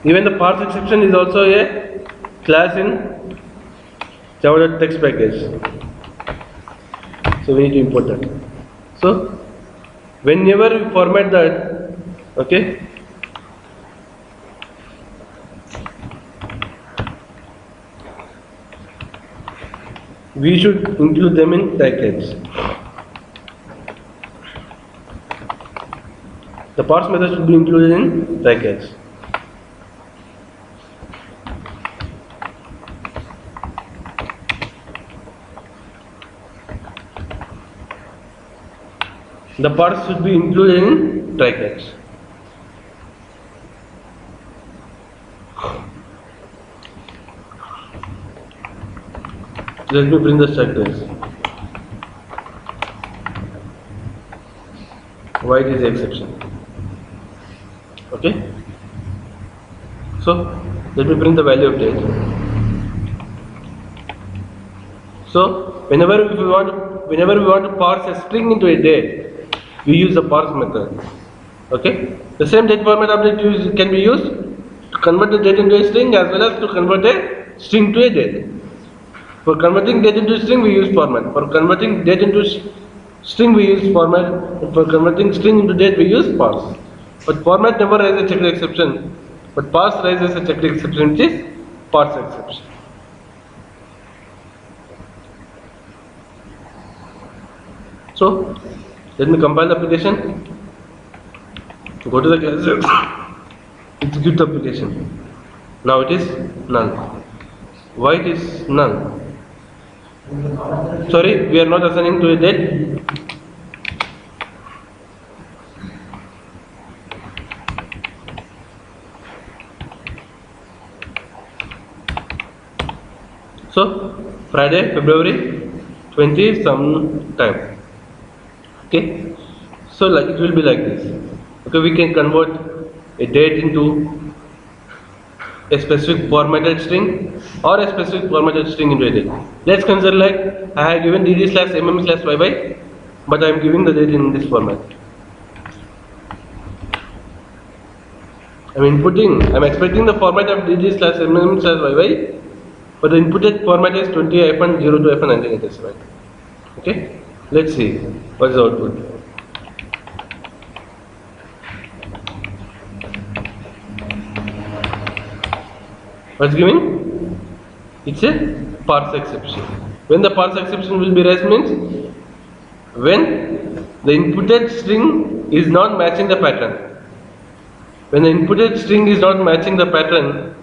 even the parse exception is also a class in Java.text package. So we need to import that. So whenever we format that, okay, we should include them in package. The parse method should be included in package. The parse should be included in package. Let me bring the stack trace. Why it is the exception? Okay. So let me bring the value of date. So whenever we want to parse a string into a date, we use the parse method. Okay. The same date format object can be used to convert the date into a string as well as to convert a string to a date. For converting date into string, we use format. For converting date into string, we use format. And for converting string into date, we use parse. But format never raises a checked exception. But parse raises a checked exception, which is parse exception. So let me compile the application. Go to the classes. Execute the application. Now it is null. Why it is null? Sorry, we are not assigning to a date. So Friday, February 20 some time. Okay. So like it will be like this. Okay, we can convert a date into a specific formatted string or a specific formatted string into a date. Let's consider like I have given dd/mm/yy, but I am giving the date in this format. I'm expecting the format of dd/mm/yy, but the inputted format is 20-02-1987. Okay, let's see what is the output. What's giving? It's a parse exception. When the parse exception will be raised means when the inputted string is not matching the pattern. When the inputted string is not matching the pattern,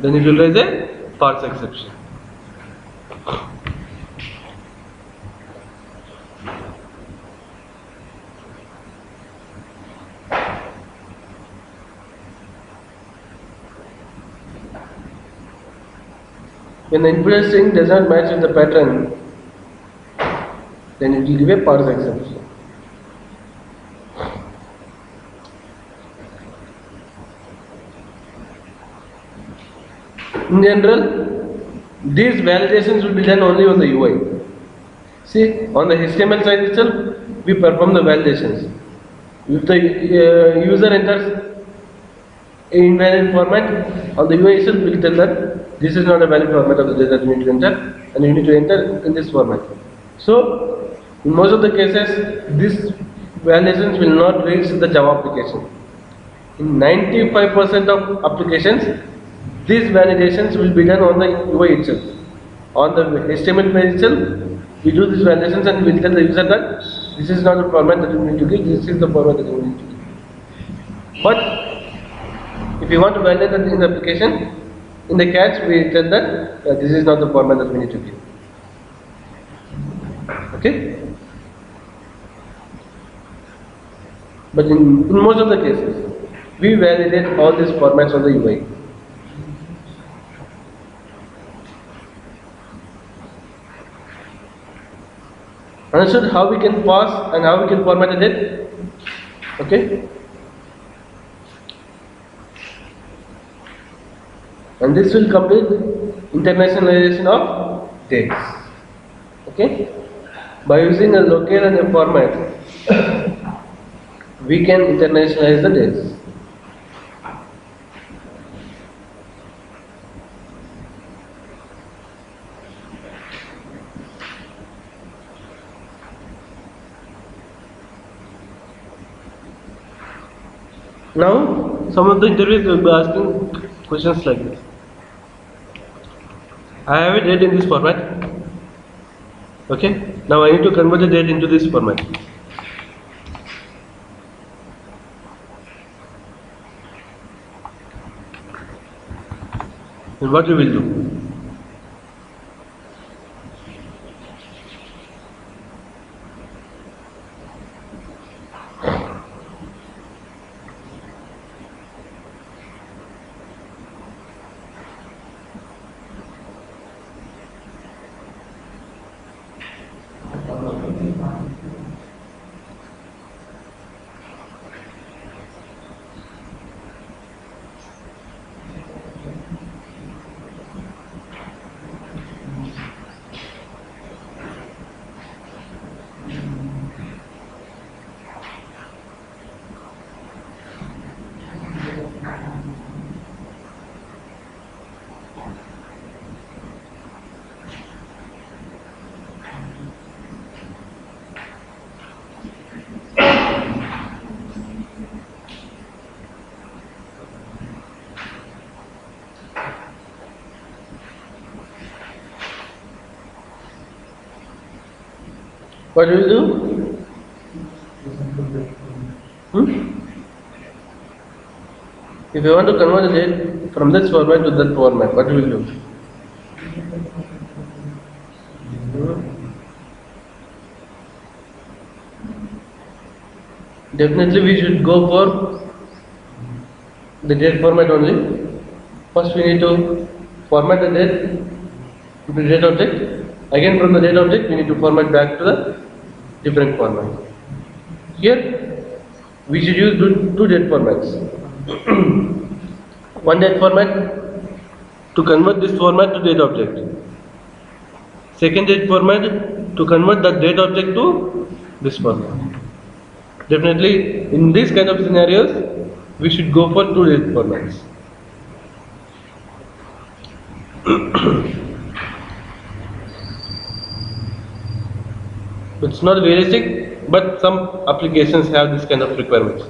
then it will raise a parse exception. When the inputted string does not match with the pattern, then it will give a parse exception. In general, these validations will be done only on the UI. See, on the HTML side itself, we perform the validations. If the user enters an invalid format, on the UI itself we will tell that this is not a valid format of the data that you need to enter, and you need to enter in this format. So, in most of the cases, these validations will not reach the Java application. In 95% of applications, these validations will be done on the UI itself. On the HTML page itself, we do these validations and we will tell the user that this is not the format that you need to give, this is the format that you need to give. But if you want to validate that in the application, in the catch we tell that this is not the format that we need to give. Okay? But in most of the cases, we validate all these formats on the UI. Understood how we can pass and how we can format a date? Okay? And this will complete internationalization of dates. Okay? By using a locale and a format, we can internationalize the dates. Now, some of the interviews will be asking questions like this. I have a date in this format. Okay. Now I need to convert the date into this format. And what we will do? What will you do? If you want to convert the date from this format to that format, what will you do? Definitely we should go for the date format only. First we need to format the date to the date object. Again from the date object we need to format back to the different format. Here we should use two date formats. One date format to convert this format to date object. Second date format to convert the date object to this format. Definitely in these kind of scenarios we should go for two date formats. It's not realistic, but some applications have this kind of requirements.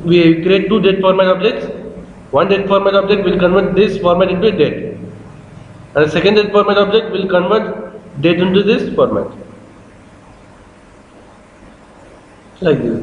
We create two date format objects. One date format object will convert this format into a date, and the second date format object will convert date into this format, like this.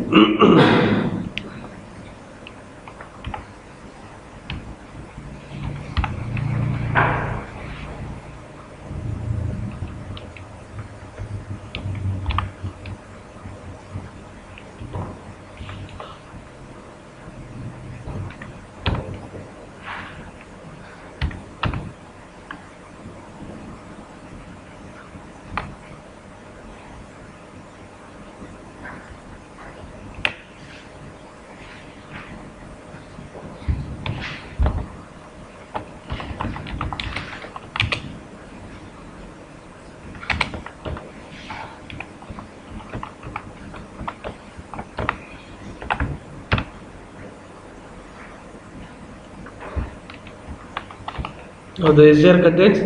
Now the SGR contains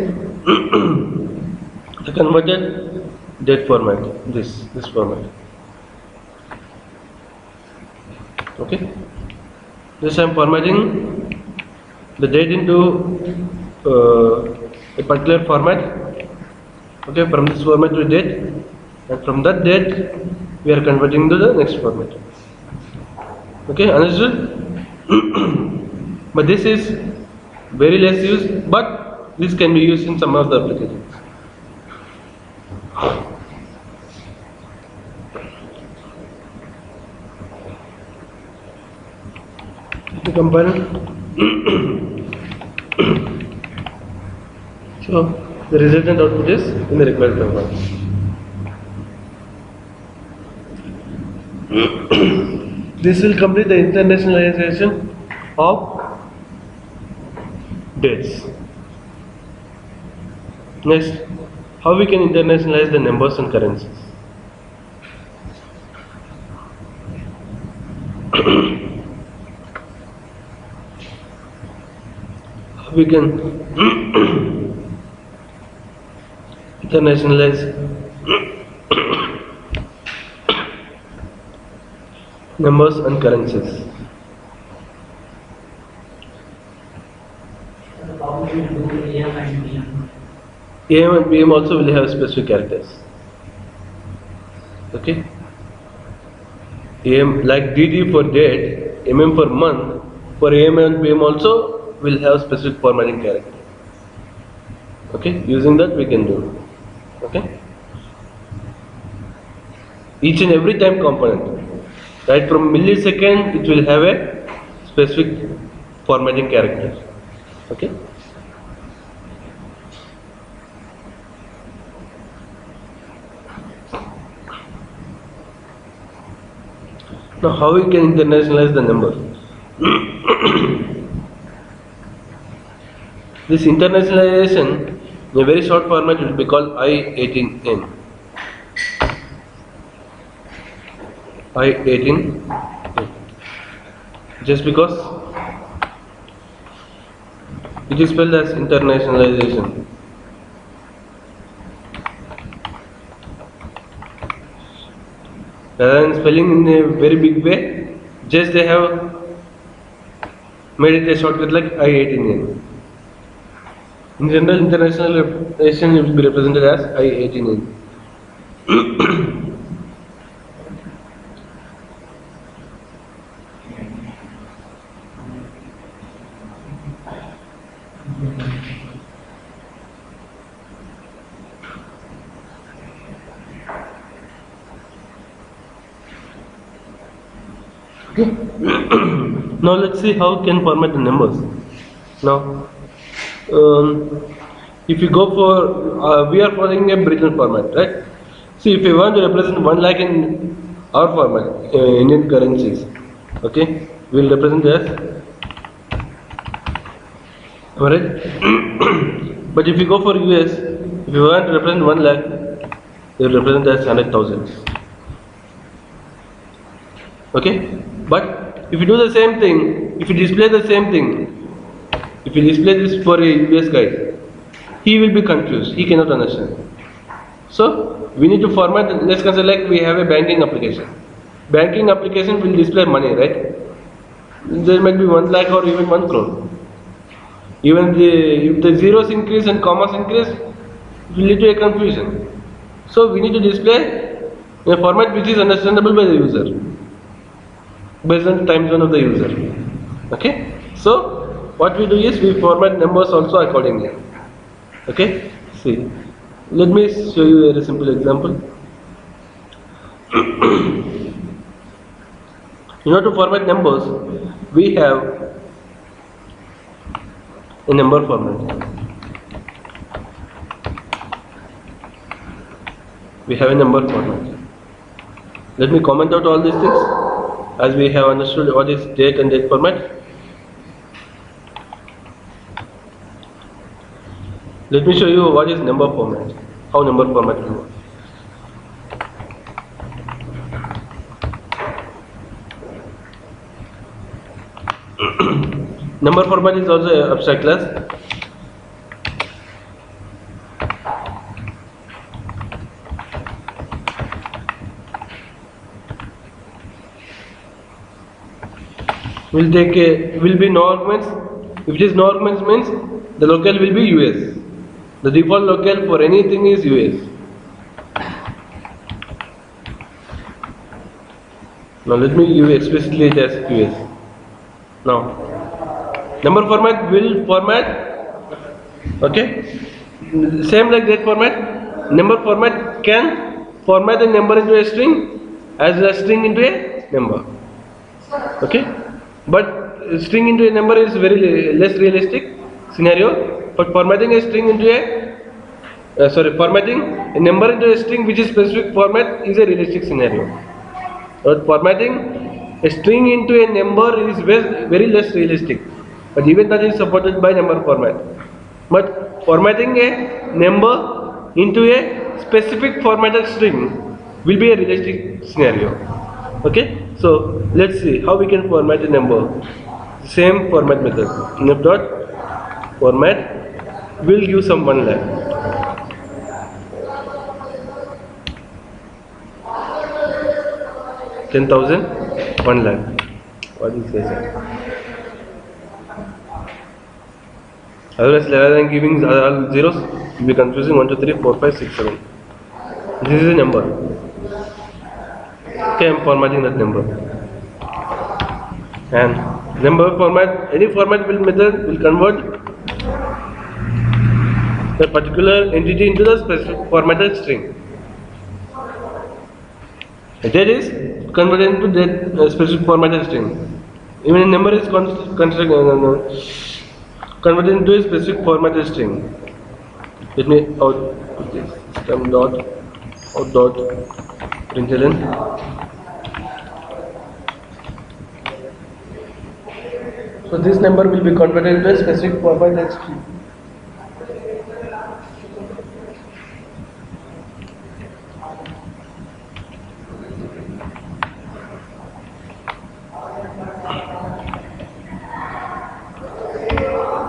the converted date format, this format. Okay. This I am formatting the date into a particular format. Okay, from this format to date, and from that date we are converting to the next format. Okay, understood? But this is very less use, but this can be used in some of the applications. Let me compare it. So the resultant output is in the required format. This will complete the internationalization of dates. Next, how we can internationalize the numbers and currencies. How we can internationalize numbers and currencies. How we do AM and PM. AM and PM also will have specific characters. Okay? AM like DD for date, MM for month, for AM and PM also will have specific formatting character. Okay? Using that we can do. Okay? Each and every time component, right from millisecond, it will have a specific formatting character. Okay? Now, how we can internationalize the number? This internationalization in a very short format will be called I18N. I18N. Just because it is spelled as internationalization. Rather than spelling in a very big way, just they have made it a shortcut like I18N. In general, internationalization will be represented as I18N. Now let's see how we can format the numbers. Now, if you go for, we are following a Britain format, right? See, if you want to represent 1 lakh in our format, Indian currencies, okay, we will represent as, alright? But if you go for US, if you want to represent 1 lakh, they will represent as 100,000. Okay? But if you do the same thing, if you display the same thing, if you display this for a US guy, he will be confused, he cannot understand. So, we need to format, let's consider like we have a banking application. Banking application will display money, right? There might be 1 lakh or even 1 crore. Even if the zeros increase and commas increase, it will lead to a confusion. So, we need to display in a format which is understandable by the user, based on the time zone of the user. Okay? So, what we do is we format numbers also accordingly. Okay? See, let me show you a very simple example. In order to format numbers, we have a number format. We have a number format. Let me comment out all these things as we have understood what is date and date format. Let me show you what is number format, how number format will work. Number format is also an abstract class. Will be no arguments. If it is no arguments means the local will be US. The default local for anything is US. Now let me give explicitly it as US. Now Number format will format, okay, same like date format. Number format can format a number into a string as a string into a number, okay. But string into a number is very less realistic scenario. But formatting a string into a formatting a number into a string which is specific format is a realistic scenario. But formatting a string into a number is very less realistic. But even that is supported by number format. But formatting a number into a specific formatted string will be a realistic scenario. Okay, so let's see how we can format a number. Same format method. Nib dot format will give some one line. 10,000 1 lakh. What is this? Otherwise, rather than giving all zeros, it will be confusing. 1, 2, 3, 4, 5, 6, 7. This is a number. Okay, I am formatting that number. And number format, any format will method will convert the particular entity into the specific formatted string. That is converted into that specific formatted string. Even a number is converted into a specific formatted string. Let me output this system dot out dot println. So this number will be converted into a specific formatted string.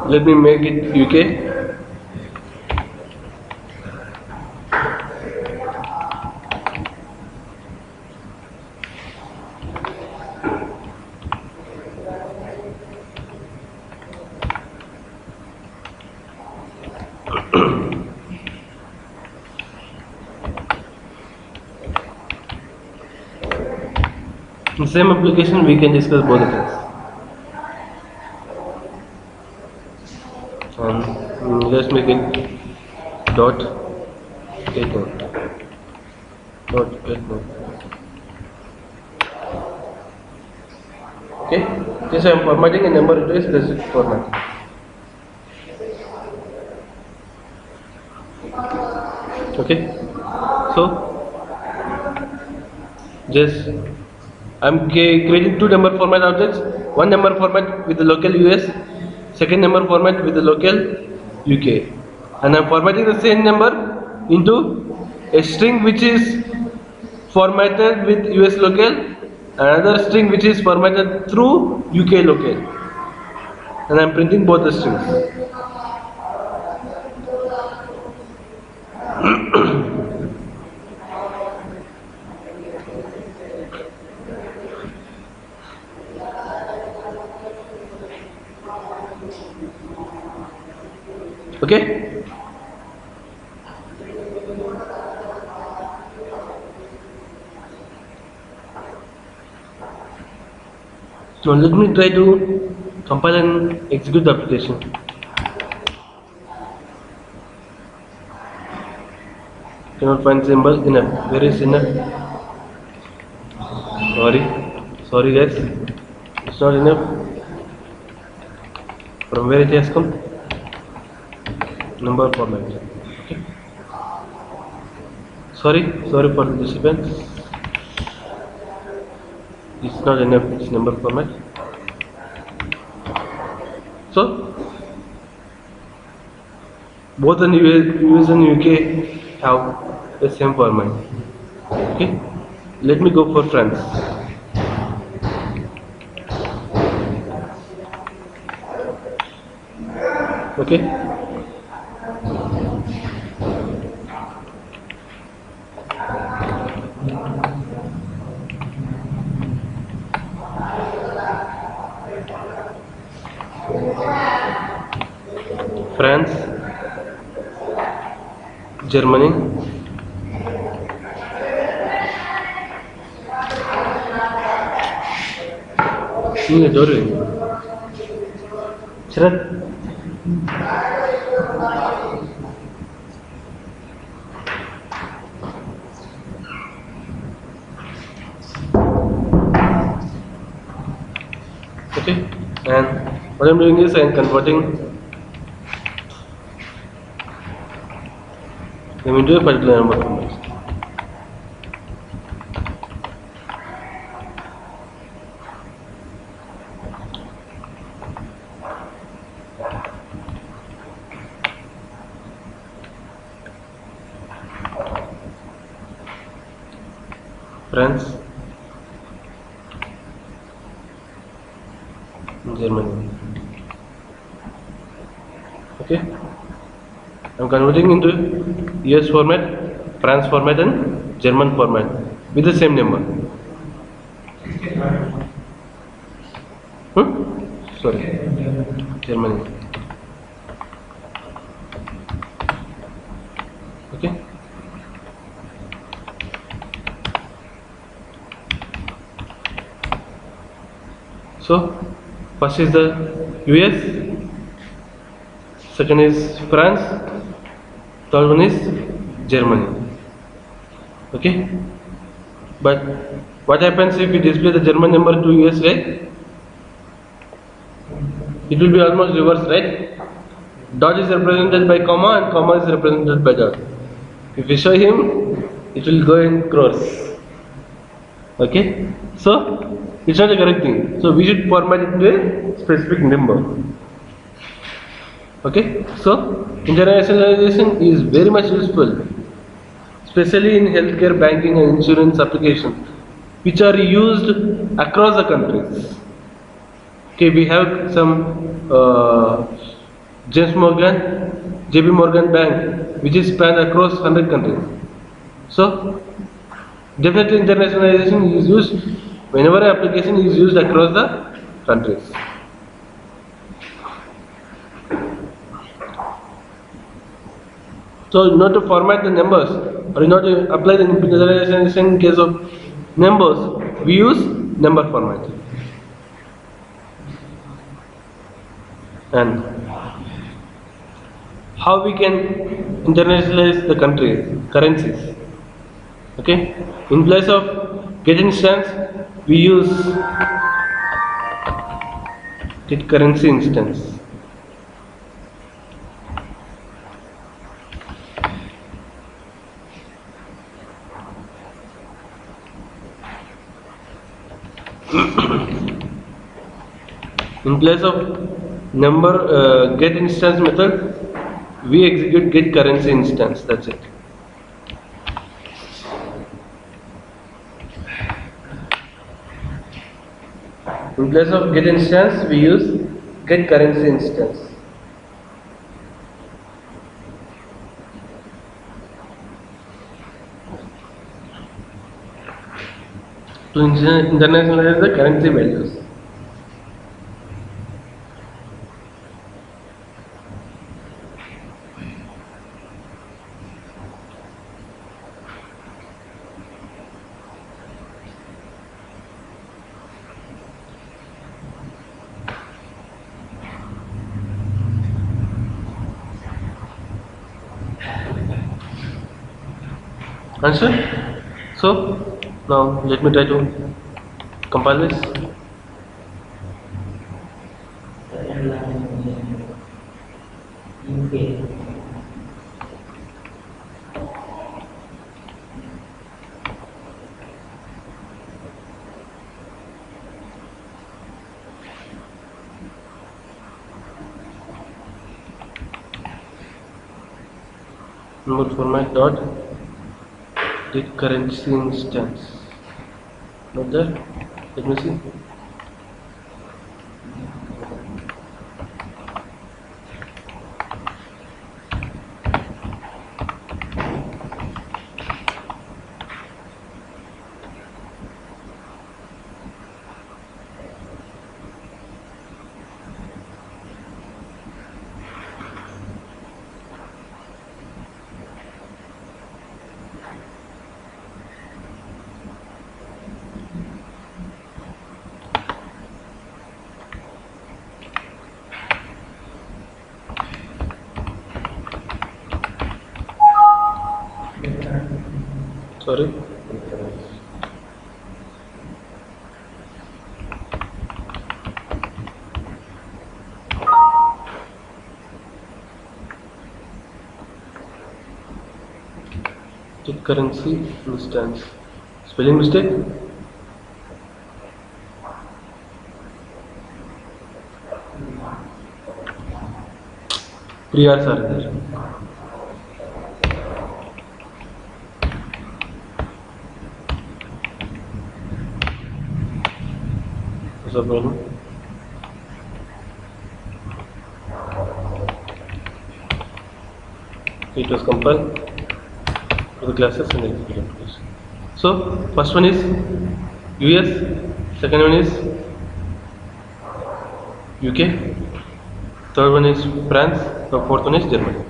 Let me make it UK. In the same application, we can discuss both the things. Let's make it dot 8 node. Dot 8 node. Okay, this I am formatting a number into a specific format. Okay, so just I am creating two number format objects. One number format with the local US, second number format with the local UK, and I am formatting the same number into a string which is formatted with US local, another string which is formatted through UK local, and I am printing both the strings. Okay. So let me try to compile and execute the application. Cannot find symbol. Enough. Where is enough? Sorry guys. It's not enough. From where it has come? Number format. Okay. Sorry for the disturbance. It's not enough. It's number format. So both the US and UK have the same format. Okay. Let me go for France. Okay. France, Germany, Sharath? Okay, and what I'm doing is I'm converting them into a particular number format. France, Germany. Okay, I'm converting into US format, France format, and German format with the same number. Sorry, Germany. Okay. So, first is the US, second is France, third one is Germany. Okay, but what happens if we display the German number to US, right? It will be almost reverse, right? Dot is represented by comma and comma is represented by dot. If we show him, it will go in crores. Okay, so it's not the correct thing. So we should format it to a specific number. Okay, so internationalization is very much useful, especially in healthcare, banking, and insurance applications, which are used across the countries. Okay, we have some James Morgan, JP Morgan Bank, which is span across 100 countries. So, definitely internationalization is used whenever an application is used across the countries. So, in order to format the numbers or in order to apply the internationalization in case of numbers, we use number format. And how we can internationalize the currencies. Okay, in place of get instance, we use get currency instance. In place of get instance method, we execute get currency instance. That's it. In place of get instance, we use get currency instance. To internationalize the currency values. Understand? So now let me try to compile this. Number format dot get currency instance. Not there. Let me see. Sorry. Check currency instance. Spelling mistake? Priyas are there. What's the problem? It was compiled to the classes and executed. So first one is US, second one is UK, third one is France, the fourth one is Germany.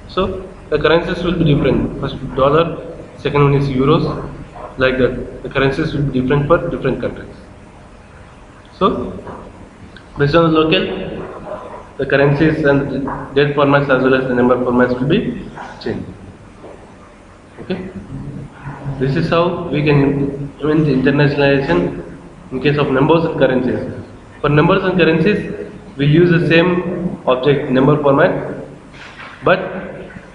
So the currencies will be different. First dollar, second one is euros, like that. The currencies will be different for different countries. So based on the local, the currencies and the date formats as well as the number formats will be changed. Okay. This is how we can implement the internationalization in case of numbers and currencies. For numbers and currencies, we use the same object number format. But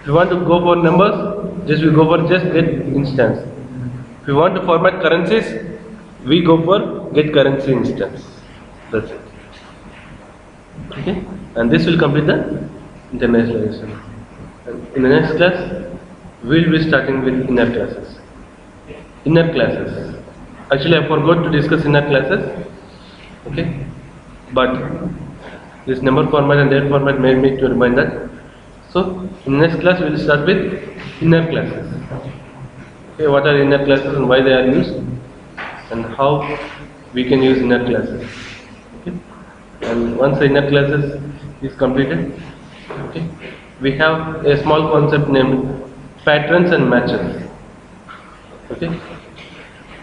if you want to go for numbers, we go for just get instance. If you want to format currencies, we go for get currency instance. That's it. Okay, and this will complete the internationalization. And in the next class, we will be starting with inner classes. Inner classes. Actually, I forgot to discuss inner classes. Okay, but this number format and date format made me to remind that. So, in next class, we will start with inner classes. Okay, what are inner classes and why they are used, and how we can use inner classes. Okay, and once the inner classes is completed, okay, we have a small concept named patterns and matches. Okay,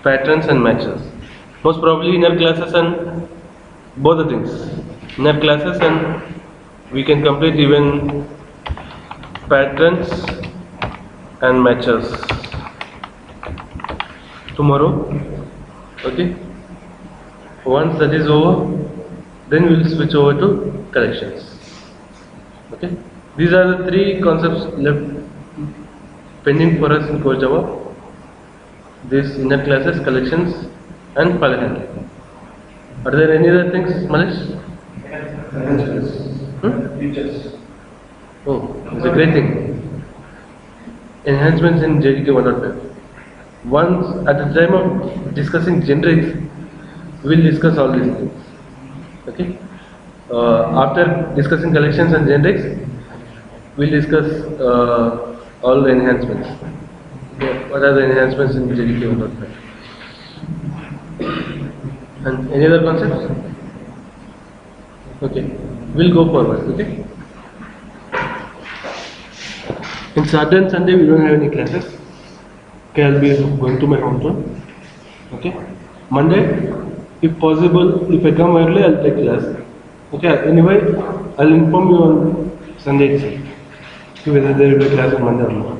patterns and matches. Most probably inner classes and both the things. Inner classes and we can complete even patterns and matches tomorrow. Okay. Once that is over, then we will switch over to collections. Okay. These are the three concepts left pending for us in core Java. These inner classes, collections, and file handling. Are there any other things, Malish? Features. Oh, it's a great thing. Enhancements in JDK 1.5. Once at the time of discussing generics, we will discuss all these things. Okay. After discussing collections and generics, we will discuss all the enhancements. Okay. What are the enhancements in JDK 1.5? And any other concepts? Okay, we'll go forward. Okay. In Saturday and Sunday we don't have any classes. Okay, I'll be going to my hometown. Okay. Monday, if possible, if I come early, I'll take class. Okay. Anyway, I'll inform you on Sunday itself. Whether there will be a class on Monday or not.